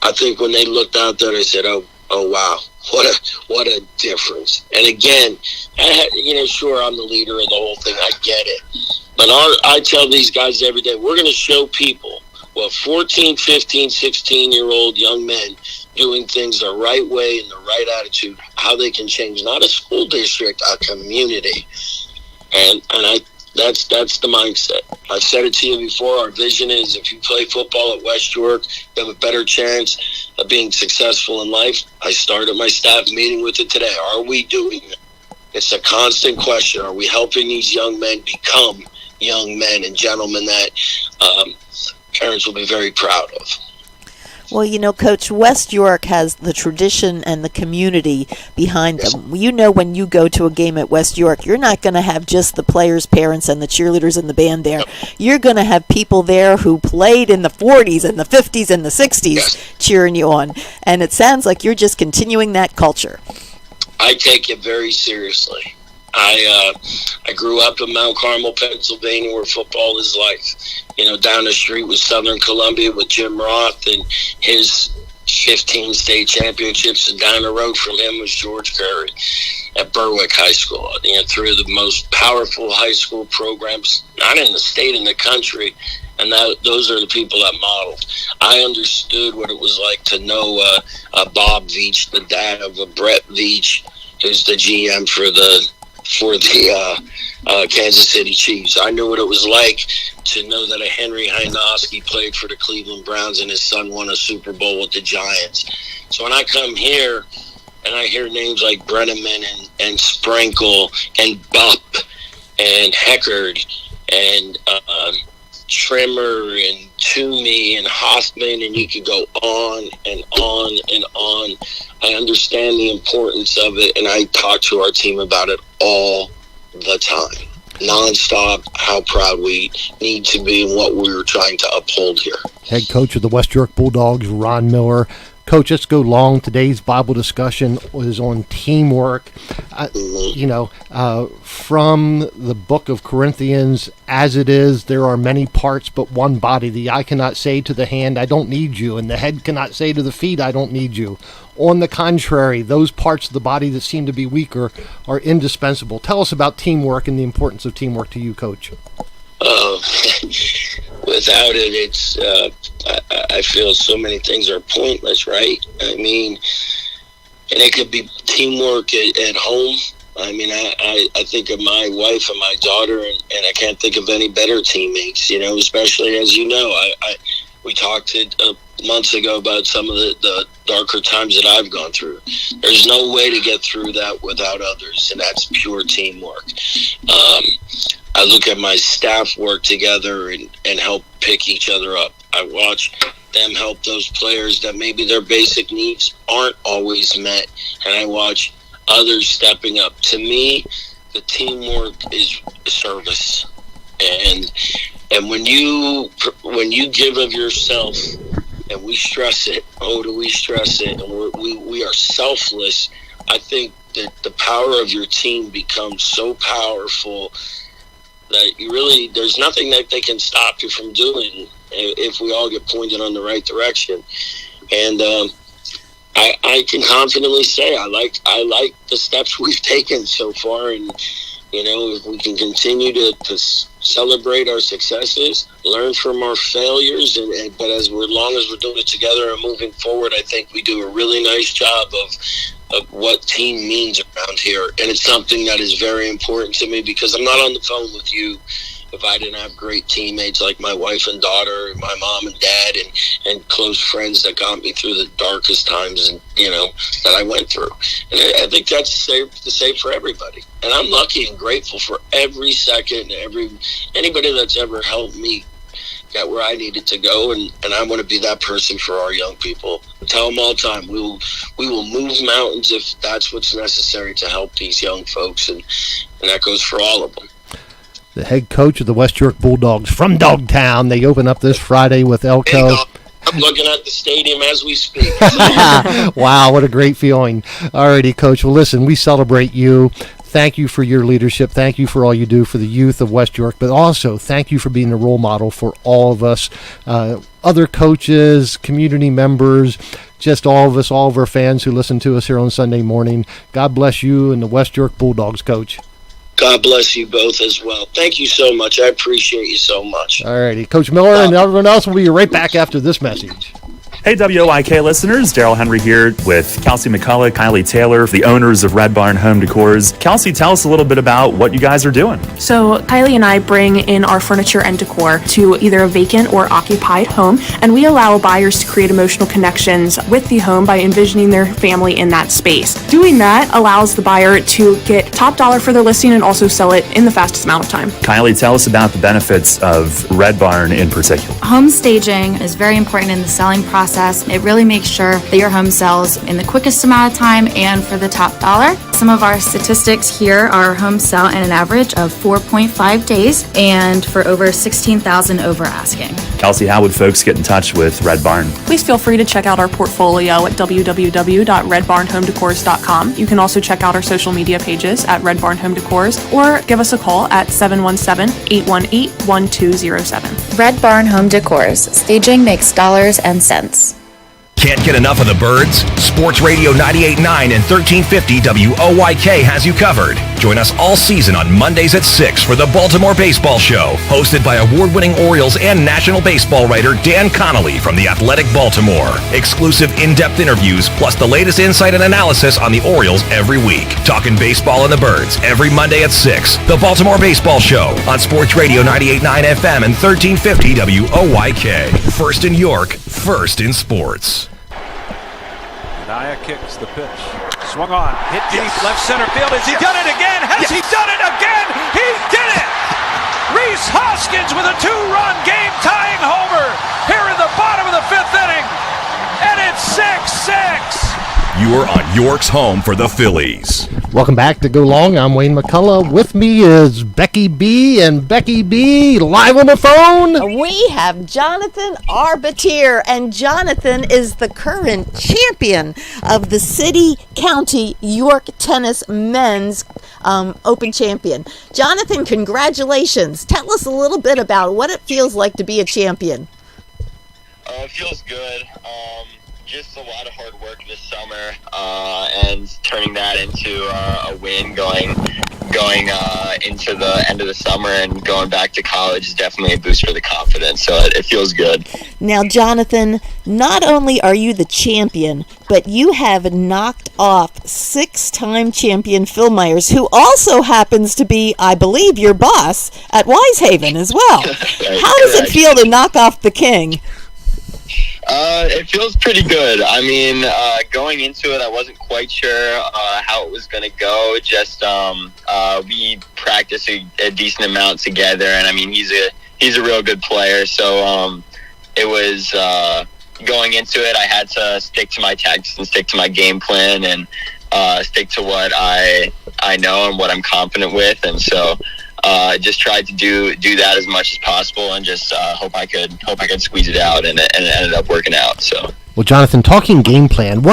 I think when they looked out there, they said, oh wow. What a difference. And again, sure, I'm the leader of the whole thing. I get it. But I tell these guys every day, we're going to show people 14, 15, 16-year-old young men doing things the right way and the right attitude, how they can change not a school district, a community. And that's the mindset. I've said it to you before. Our vision is if you play football at West York, you have a better chance of being successful in life. I started my staff meeting with it today. Are we doing it? It's a constant question. Are we helping these young men become young men and gentlemen that parents will be very proud of? Well, Coach, West York has the tradition and the community behind them. When you go to a game at West York, you're not going to have just the players' parents and the cheerleaders and the band there. You're going to have people there who played in the 40s and the 50s and the 60s cheering you on. And it sounds like you're just continuing that culture. I take it very seriously. I grew up in Mount Carmel, Pennsylvania, where football is life. Down the street was Southern Columbia with Jim Roth and his 15 state championships, and down the road from him was George Curry at Berwick High School. Three of the most powerful high school programs, not in the state, in the country, and those are the people that modeled. I understood what it was like to know Bob Veach, the dad of Brett Veach, who's the GM for the Kansas City Chiefs. I knew what it was like to know that a Henry Hynoski played for the Cleveland Browns and his son won a Super Bowl with the Giants. So when I come here and I hear names like Brenneman and Sprinkle and Bupp and Heckard and Trimmer and Toomey and Hoffman, and you could go on and on and on. I understand the importance of it, and I talk to our team about it all the time, nonstop, how proud we need to be and what we're trying to uphold here. Head coach of the West York Bulldogs, Ron Miller. Coach, let's go long. Today's Bible discussion was on teamwork. From the book of Corinthians, as it is, there are many parts but one body. The eye cannot say to the hand, I don't need you, and the head cannot say to the feet, I don't need you. On the contrary, those parts of the body that seem to be weaker are indispensable. Tell us about teamwork and the importance of teamwork to you, Coach. Without it, it's I feel so many things are pointless, right? I mean, and it could be teamwork at home. I mean, I think of my wife and my daughter, and I can't think of any better teammates, especially as we talked months ago about some of the darker times that I've gone through. There's no way to get through that without others, and that's pure teamwork. I look at my staff work together and help pick each other up. I watch them help those players that maybe their basic needs aren't always met, and I watch others stepping up. To me, the teamwork is service, and when you give of yourself, and we stress it. Oh, do we stress it? And we are selfless. I think that the power of your team becomes so powerful that there's nothing that they can stop you from doing if we all get pointed on the right direction. And I can confidently say I like the steps we've taken so far, and if we can continue to celebrate our successes, learn from our failures, but as long as we're doing it together and moving forward, I think we do a really nice job of what team means around here. And it's something that is very important to me, because I'm not on the phone with you if I didn't have great teammates like my wife and daughter, and my mom and dad, and close friends that got me through the darkest times, and that I went through. And I think that's the same for everybody. And I'm lucky and grateful for every second, anybody that's ever helped me got where I needed to go, and I want to be that person for our young people. I tell them all the time, we will move mountains if that's what's necessary to help these young folks, and that goes for all of them. The head coach of the West York Bulldogs from Dogtown. They open up this Friday with Elko. I'm looking at the stadium as we speak. Wow, what a great feeling. Alrighty, Coach. Well, listen, we celebrate you. Thank you for your leadership. Thank you for all you do for the youth of West York, but also thank you for being a role model for all of us, other coaches, community members, just all of us, all of our fans who listen to us here on Sunday morning. God bless you and the West York Bulldogs, Coach. God bless you both as well. Thank you so much. I appreciate you so much. All righty. Coach Miller and everyone else will be right back after this message. Hey, WOIK listeners, Daryl Henry here with Kelsey McCullough, Kylie Taylor, the owners of Red Barn Home Decors. Kelsey, tell us a little bit about what you guys are doing. So Kylie and I bring in our furniture and decor to either a vacant or occupied home, and we allow buyers to create emotional connections with the home by envisioning their family in that space. Doing that allows the buyer to get top dollar for their listing and also sell it in the fastest amount of time. Kylie, tell us about the benefits of Red Barn in particular. Home staging is very important in the selling process. It really makes sure that your home sells in the quickest amount of time and for the top dollar. Some of our statistics here are homes sell in an average of 4.5 days and for over 16,000 over asking. Kelsey, how would folks get in touch with Red Barn? Please feel free to check out our portfolio at www.redbarnhomedecors.com. You can also check out our social media pages at Red Barn Home Decors or give us a call at 717-818-1207. Red Barn Home Decors. Staging makes dollars and cents. Can't get enough of the birds? Sports Radio 98.9 and 1350 WOYK has you covered. Join us all season on Mondays at 6 for the Baltimore Baseball Show, hosted by award-winning Orioles and National Baseball writer Dan Connolly from The Athletic Baltimore. Exclusive in-depth interviews, plus the latest insight and analysis on the Orioles every week. Talking baseball and the birds every Monday at 6. The Baltimore Baseball Show on Sports Radio 98.9 FM and 1350 WOYK. First in York, first in sports. Naya kicks the pitch. Swung on. Hit deep. Left center field. Has he done it again? Has he done it again? He did it! Rhys Hoskins with a two-run game-tying homer here in the bottom of the fifth inning. And it's 6-6. You are on York's home for the Phillies. Welcome back to Go Long. I'm Wayne McCullough. With me is Becky B. And Becky B, live on the phone. We have Jonathan Arbatier, and Jonathan is the current champion of the City County York Tennis Men's Open Champion. Jonathan, congratulations. Tell us a little bit about what it feels like to be a champion. It feels good. Just a lot of hard work this summer, and turning that into a win going into the end of the summer and going back to college is definitely a boost for the confidence, so it feels good. Now, Jonathan, not only are you the champion, but you have knocked off six-time champion Phil Myers, who also happens to be, I believe, your boss at Wisehaven as well. How does it feel to knock off the king? It feels pretty good. I mean, going into it, I wasn't quite sure how it was going to go. Just we practiced a decent amount together, and I mean, he's a real good player. So it was going into it, I had to stick to my tactics and stick to my game plan and stick to what I know and what I'm confident with, and so. Just tried to do that as much as possible, and just hope I could squeeze it out, and it ended up working out. So, well, Jonathan, talking game plan,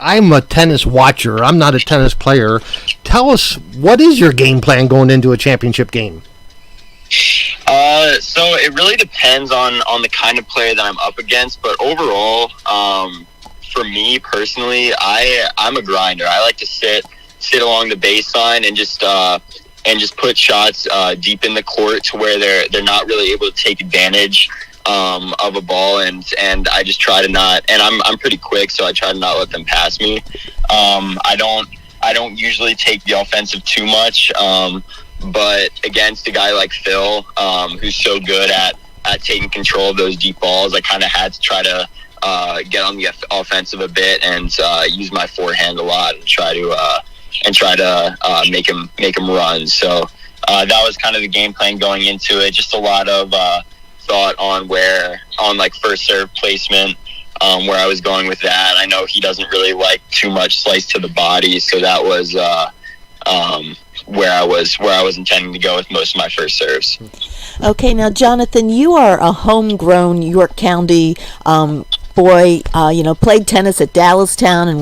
I'm a tennis watcher. I'm not a tennis player. Tell us, what is your game plan going into a championship game? So it really depends on the kind of player that I'm up against, but overall, for me personally, I'm a grinder. I like to sit along the baseline and just put shots deep in the court to where they're not really able to take advantage of a ball, and I just try to not, and I'm pretty quick, so I try to not let them pass me. I don't usually take the offensive too much, but against a guy like Phil, who's so good at taking control of those deep balls, I kind of had to try to get on the offensive a bit and use my forehand a lot and try to make him run. So that was kind of the game plan going into it. Just a lot of thought on first serve placement, where I was going with that. I know he doesn't really like too much slice to the body, so that was where I was intending to go with most of my first serves. Okay, now Jonathan, you are a homegrown York County boy. Played tennis at Dallastown, and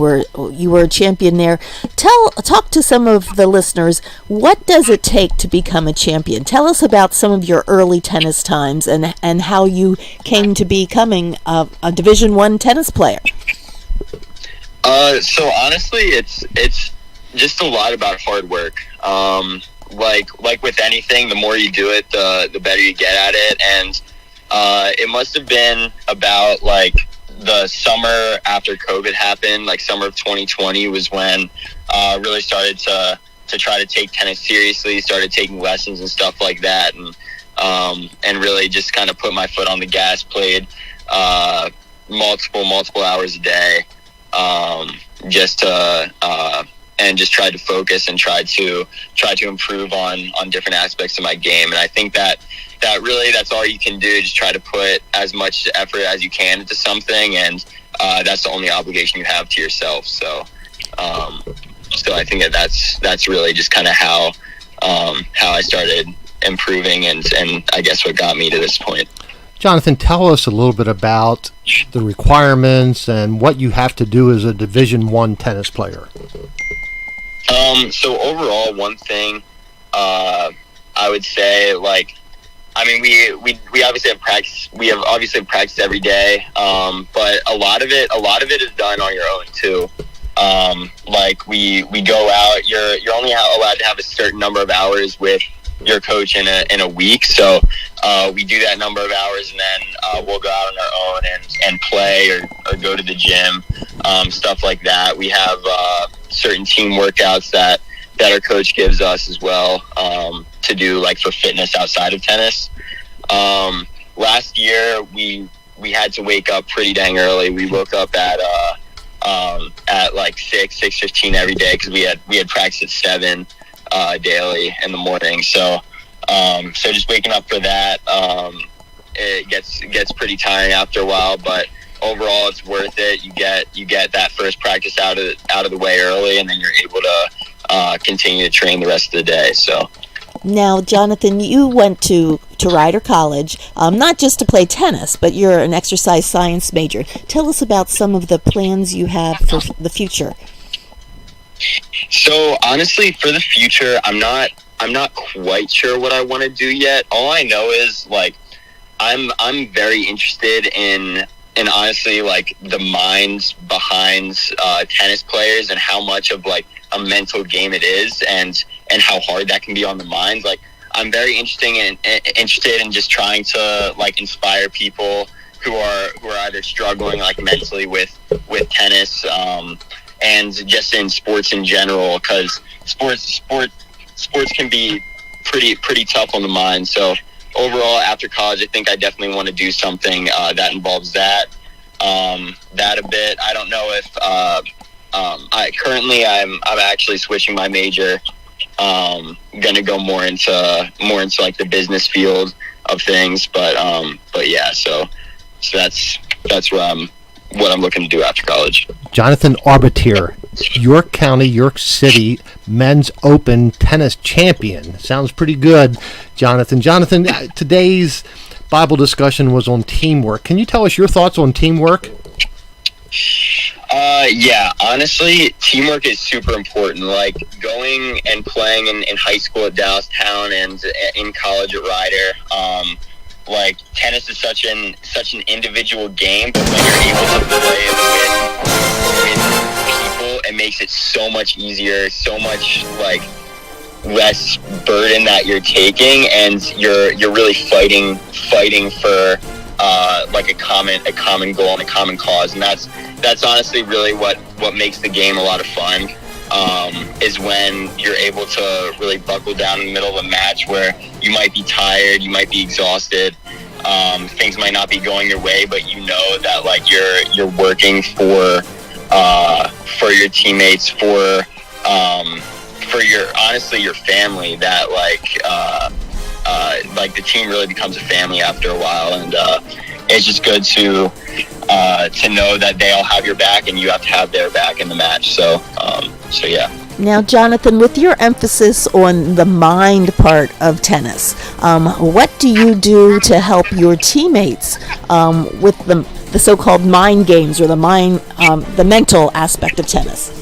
you were a champion there. Talk to some of the listeners. What does it take to become a champion? Tell us about some of your early tennis times and how you came to becoming a Division I tennis player. So honestly, it's just a lot about hard work. Like with anything, the more you do it, the better you get at it. And it must have been about the summer after COVID happened, summer of 2020 was when I really started to try to take tennis seriously, started taking lessons and stuff like that, and really just kind of put my foot on the gas, played multiple hours a day, just tried to focus and tried to improve on different aspects of my game. And I think that really, that's all you can do. Just try to put as much effort as you can into something, and that's the only obligation you have to yourself. So I think that's really just kind of how I started improving, and I guess what got me to this point. Jonathan, tell us a little bit about the requirements and what you have to do as a Division I tennis player. So overall, one thing I would say, we obviously have practice. We have obviously practice every day, but a lot of it is done on your own too. We go out. You're only allowed to have a certain number of hours with your coach in a week. So we do that number of hours, and then we'll go out on our own and play or go to the gym, stuff like that. We have certain team workouts that our coach gives us as well, to do for fitness outside of tennis. Last year we had to wake up pretty dang early. We woke up at 6:15 every day because we had practice at 7 daily in the morning. So just waking up for that, it gets pretty tiring after a while, but overall it's worth it. You get that first practice out of the way early, and then you're able to continue to train the rest of the day. So now, Jonathan, you went to Rider College, not just to play tennis, but you're an exercise science major. Tell us about some of the plans you have for the future. So honestly, for the future, I'm not quite sure what I want to do yet. All I know is I'm very interested in honestly the minds behind tennis players, and how much of a mental game it is, and how hard that can be on the minds. I'm very interested in just trying to inspire people who are either struggling mentally with tennis, and just in sports in general, because sports can be pretty tough on the mind. So overall, after college, I think I definitely want to do something that involves that a bit. I don't know if I'm actually switching my major. Gonna go more into the business field of things, but yeah. So that's what I'm looking to do after college. Jonathan Arbatier, York County, York City Men's Open tennis champion. Sounds pretty good, Jonathan. Jonathan, today's Bible discussion was on teamwork. Can you tell us your thoughts on teamwork? Yeah, honestly, teamwork is super important. Going and playing in high school at Dallastown and in college at Rider, tennis is such an individual game, but when you're able to play with people, it makes it so much easier, so much less burden that you're taking, and you're really fighting for a common goal and a common cause. And that's honestly really what makes the game a lot of fun, is when you're able to really buckle down in the middle of a match where you might be tired, you might be exhausted, things might not be going your way, but you know that you're working for your teammates, for for your family that like the team really becomes a family after a while, and it's just good to know that they all have your back and you have to have their back in the match. So yeah. Now, Jonathan, with your emphasis on the mind part of tennis, what do you do to help your teammates with the so-called mind games, or the mental aspect of tennis?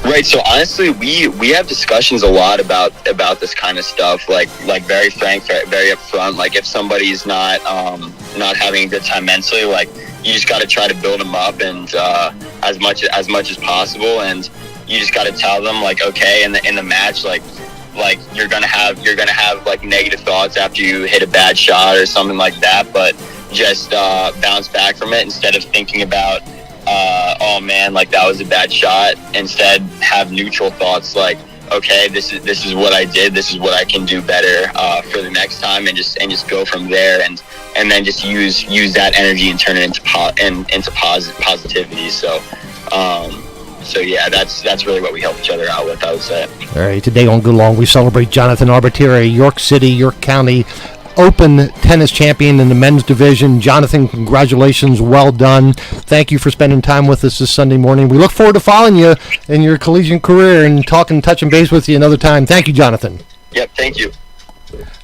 Right. So honestly, we have discussions a lot about this kind of stuff, like very frank, very upfront. Like if somebody's not having a good time mentally, like you just got to try to build them up, and as much as possible, and you just got to tell them like, okay, in the match, like you're gonna have like negative thoughts after you hit a bad shot or something like that, but just bounce back from it instead of thinking about oh man, like that was a bad shot. Instead, have neutral thoughts like, okay, this is what I did, this is what I can do better for the next time, and just go from there, and then just use that energy and turn it into positivity. So yeah, that's really what we help each other out with, I would say. All right, today on Go Long, we celebrate Jonathan Arbatira, York City, York County Open tennis champion in the men's division. Jonathan, congratulations, well done. Thank you for spending time with us this Sunday morning. We look forward to following you in your collegiate career and touching base with you another time. Thank you, Jonathan. Yep, thank you.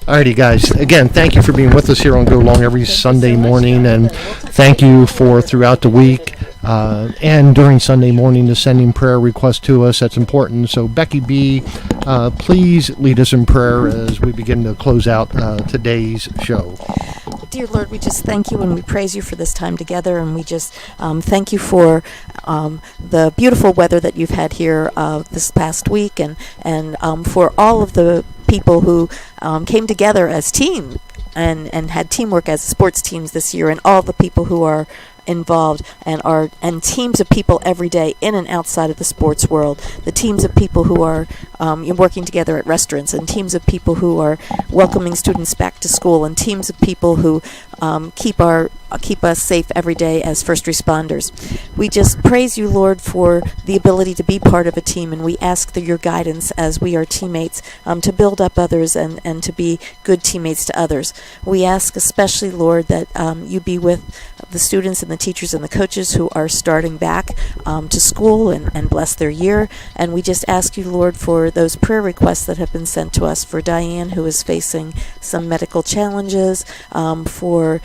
Alrighty, guys. Again, thank you for being with us here on Go Long every Sunday morning, and thank you for throughout the week and during Sunday morning to sending prayer requests to us. That's important. So, Becky B, please lead us in prayer as we begin to close out today's show. Dear Lord, we just thank you and we praise you for this time together, and we just thank you for the beautiful weather that you've had here this past week, and for all of the people who came together as team and had teamwork as sports teams this year, and all the people who are involved and teams of people every day in and outside of the sports world, the teams of people who are working together at restaurants, and teams of people who are welcoming students back to school, and teams of people who keep us safe every day as first responders. We just praise you, Lord, for the ability to be part of a team, and we ask for your guidance as we are teammates to build up others and to be good teammates to others. We ask especially, Lord, that you be with the students and the teachers and the coaches who are starting back to school, and bless their year. And we just ask you, Lord, for those prayer requests that have been sent to us, for Diane, who is facing some medical challenges, for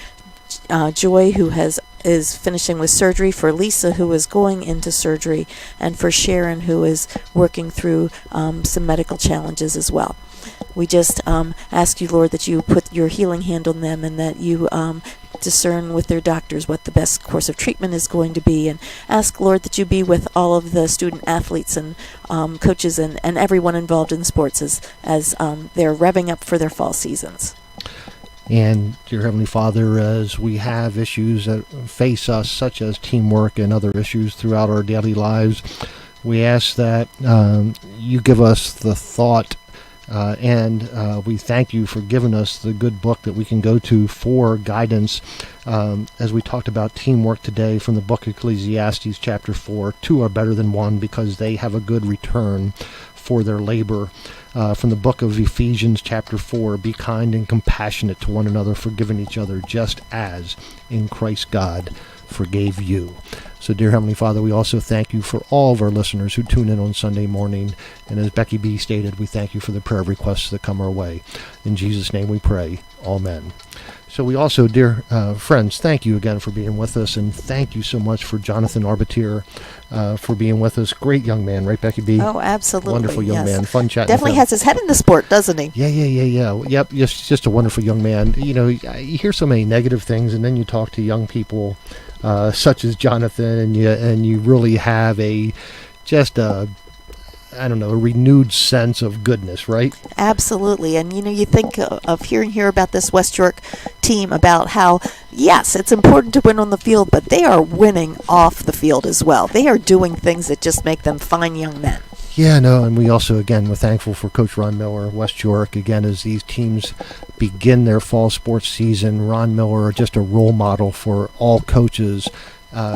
Joy, who is finishing with surgery, for Lisa, who is going into surgery, and for Sharon, who is working through some medical challenges as well. We just ask you, Lord, that you put your healing hand on them, and that you discern with their doctors what the best course of treatment is going to be, and ask, Lord, that you be with all of the student athletes and coaches and everyone involved in sports as they're revving up for their fall seasons. And, dear Heavenly Father, as we have issues that face us, such as teamwork and other issues throughout our daily lives, we ask that you give us the thought, and we thank you for giving us the good book that we can go to for guidance. As we talked about teamwork today from the book of Ecclesiastes, chapter 4, 2 are better than 1 because they have a good return for their labor. From the book of Ephesians, chapter 4, be kind and compassionate to one another, forgiving each other, just as in Christ God forgave you. So, dear Heavenly Father, we also thank you for all of our listeners who tune in on Sunday morning. And as Becky B stated, we thank you for the prayer requests that come our way. In Jesus' name we pray. Amen. So we also, dear friends, thank you again for being with us, and thank you so much for Jonathan Arbatira for being with us. Great young man, right, Becky B? Oh, absolutely. Wonderful young man. Fun chatting. Definitely has his head in the sport, doesn't he? Yeah. Yep, just a wonderful young man. You know, you hear so many negative things, and then you talk to young people such as Jonathan, and you really have a renewed sense of goodness, right? Absolutely. And, you think of hearing here about this West York team, about how, yes, it's important to win on the field, but they are winning off the field as well. They are doing things that just make them fine young men. Yeah, no, and we also, again, we're thankful for Coach Ron Miller, West York, again, as these teams begin their fall sports season. Ron Miller, just a role model for all coaches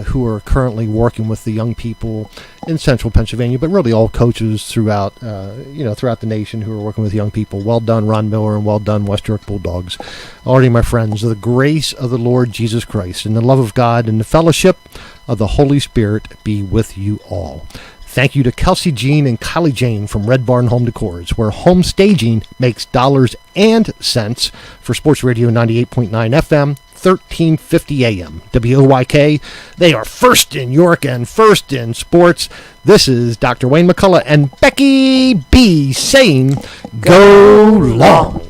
who are currently working with the young people in central Pennsylvania, but really all coaches throughout the nation who are working with young people. Well done, Ron Miller, and well done, West York Bulldogs. Already, my friends, the grace of the Lord Jesus Christ and the love of God and the fellowship of the Holy Spirit be with you all. Thank you to Kelsey Jean and Kylie Jane from Red Barn Home Decors, where home staging makes dollars and cents, for Sports Radio 98.9 FM, 1350 AM. WOYK, they are first in York and first in sports. This is Dr. Wayne McCullough and Becky B saying, go long.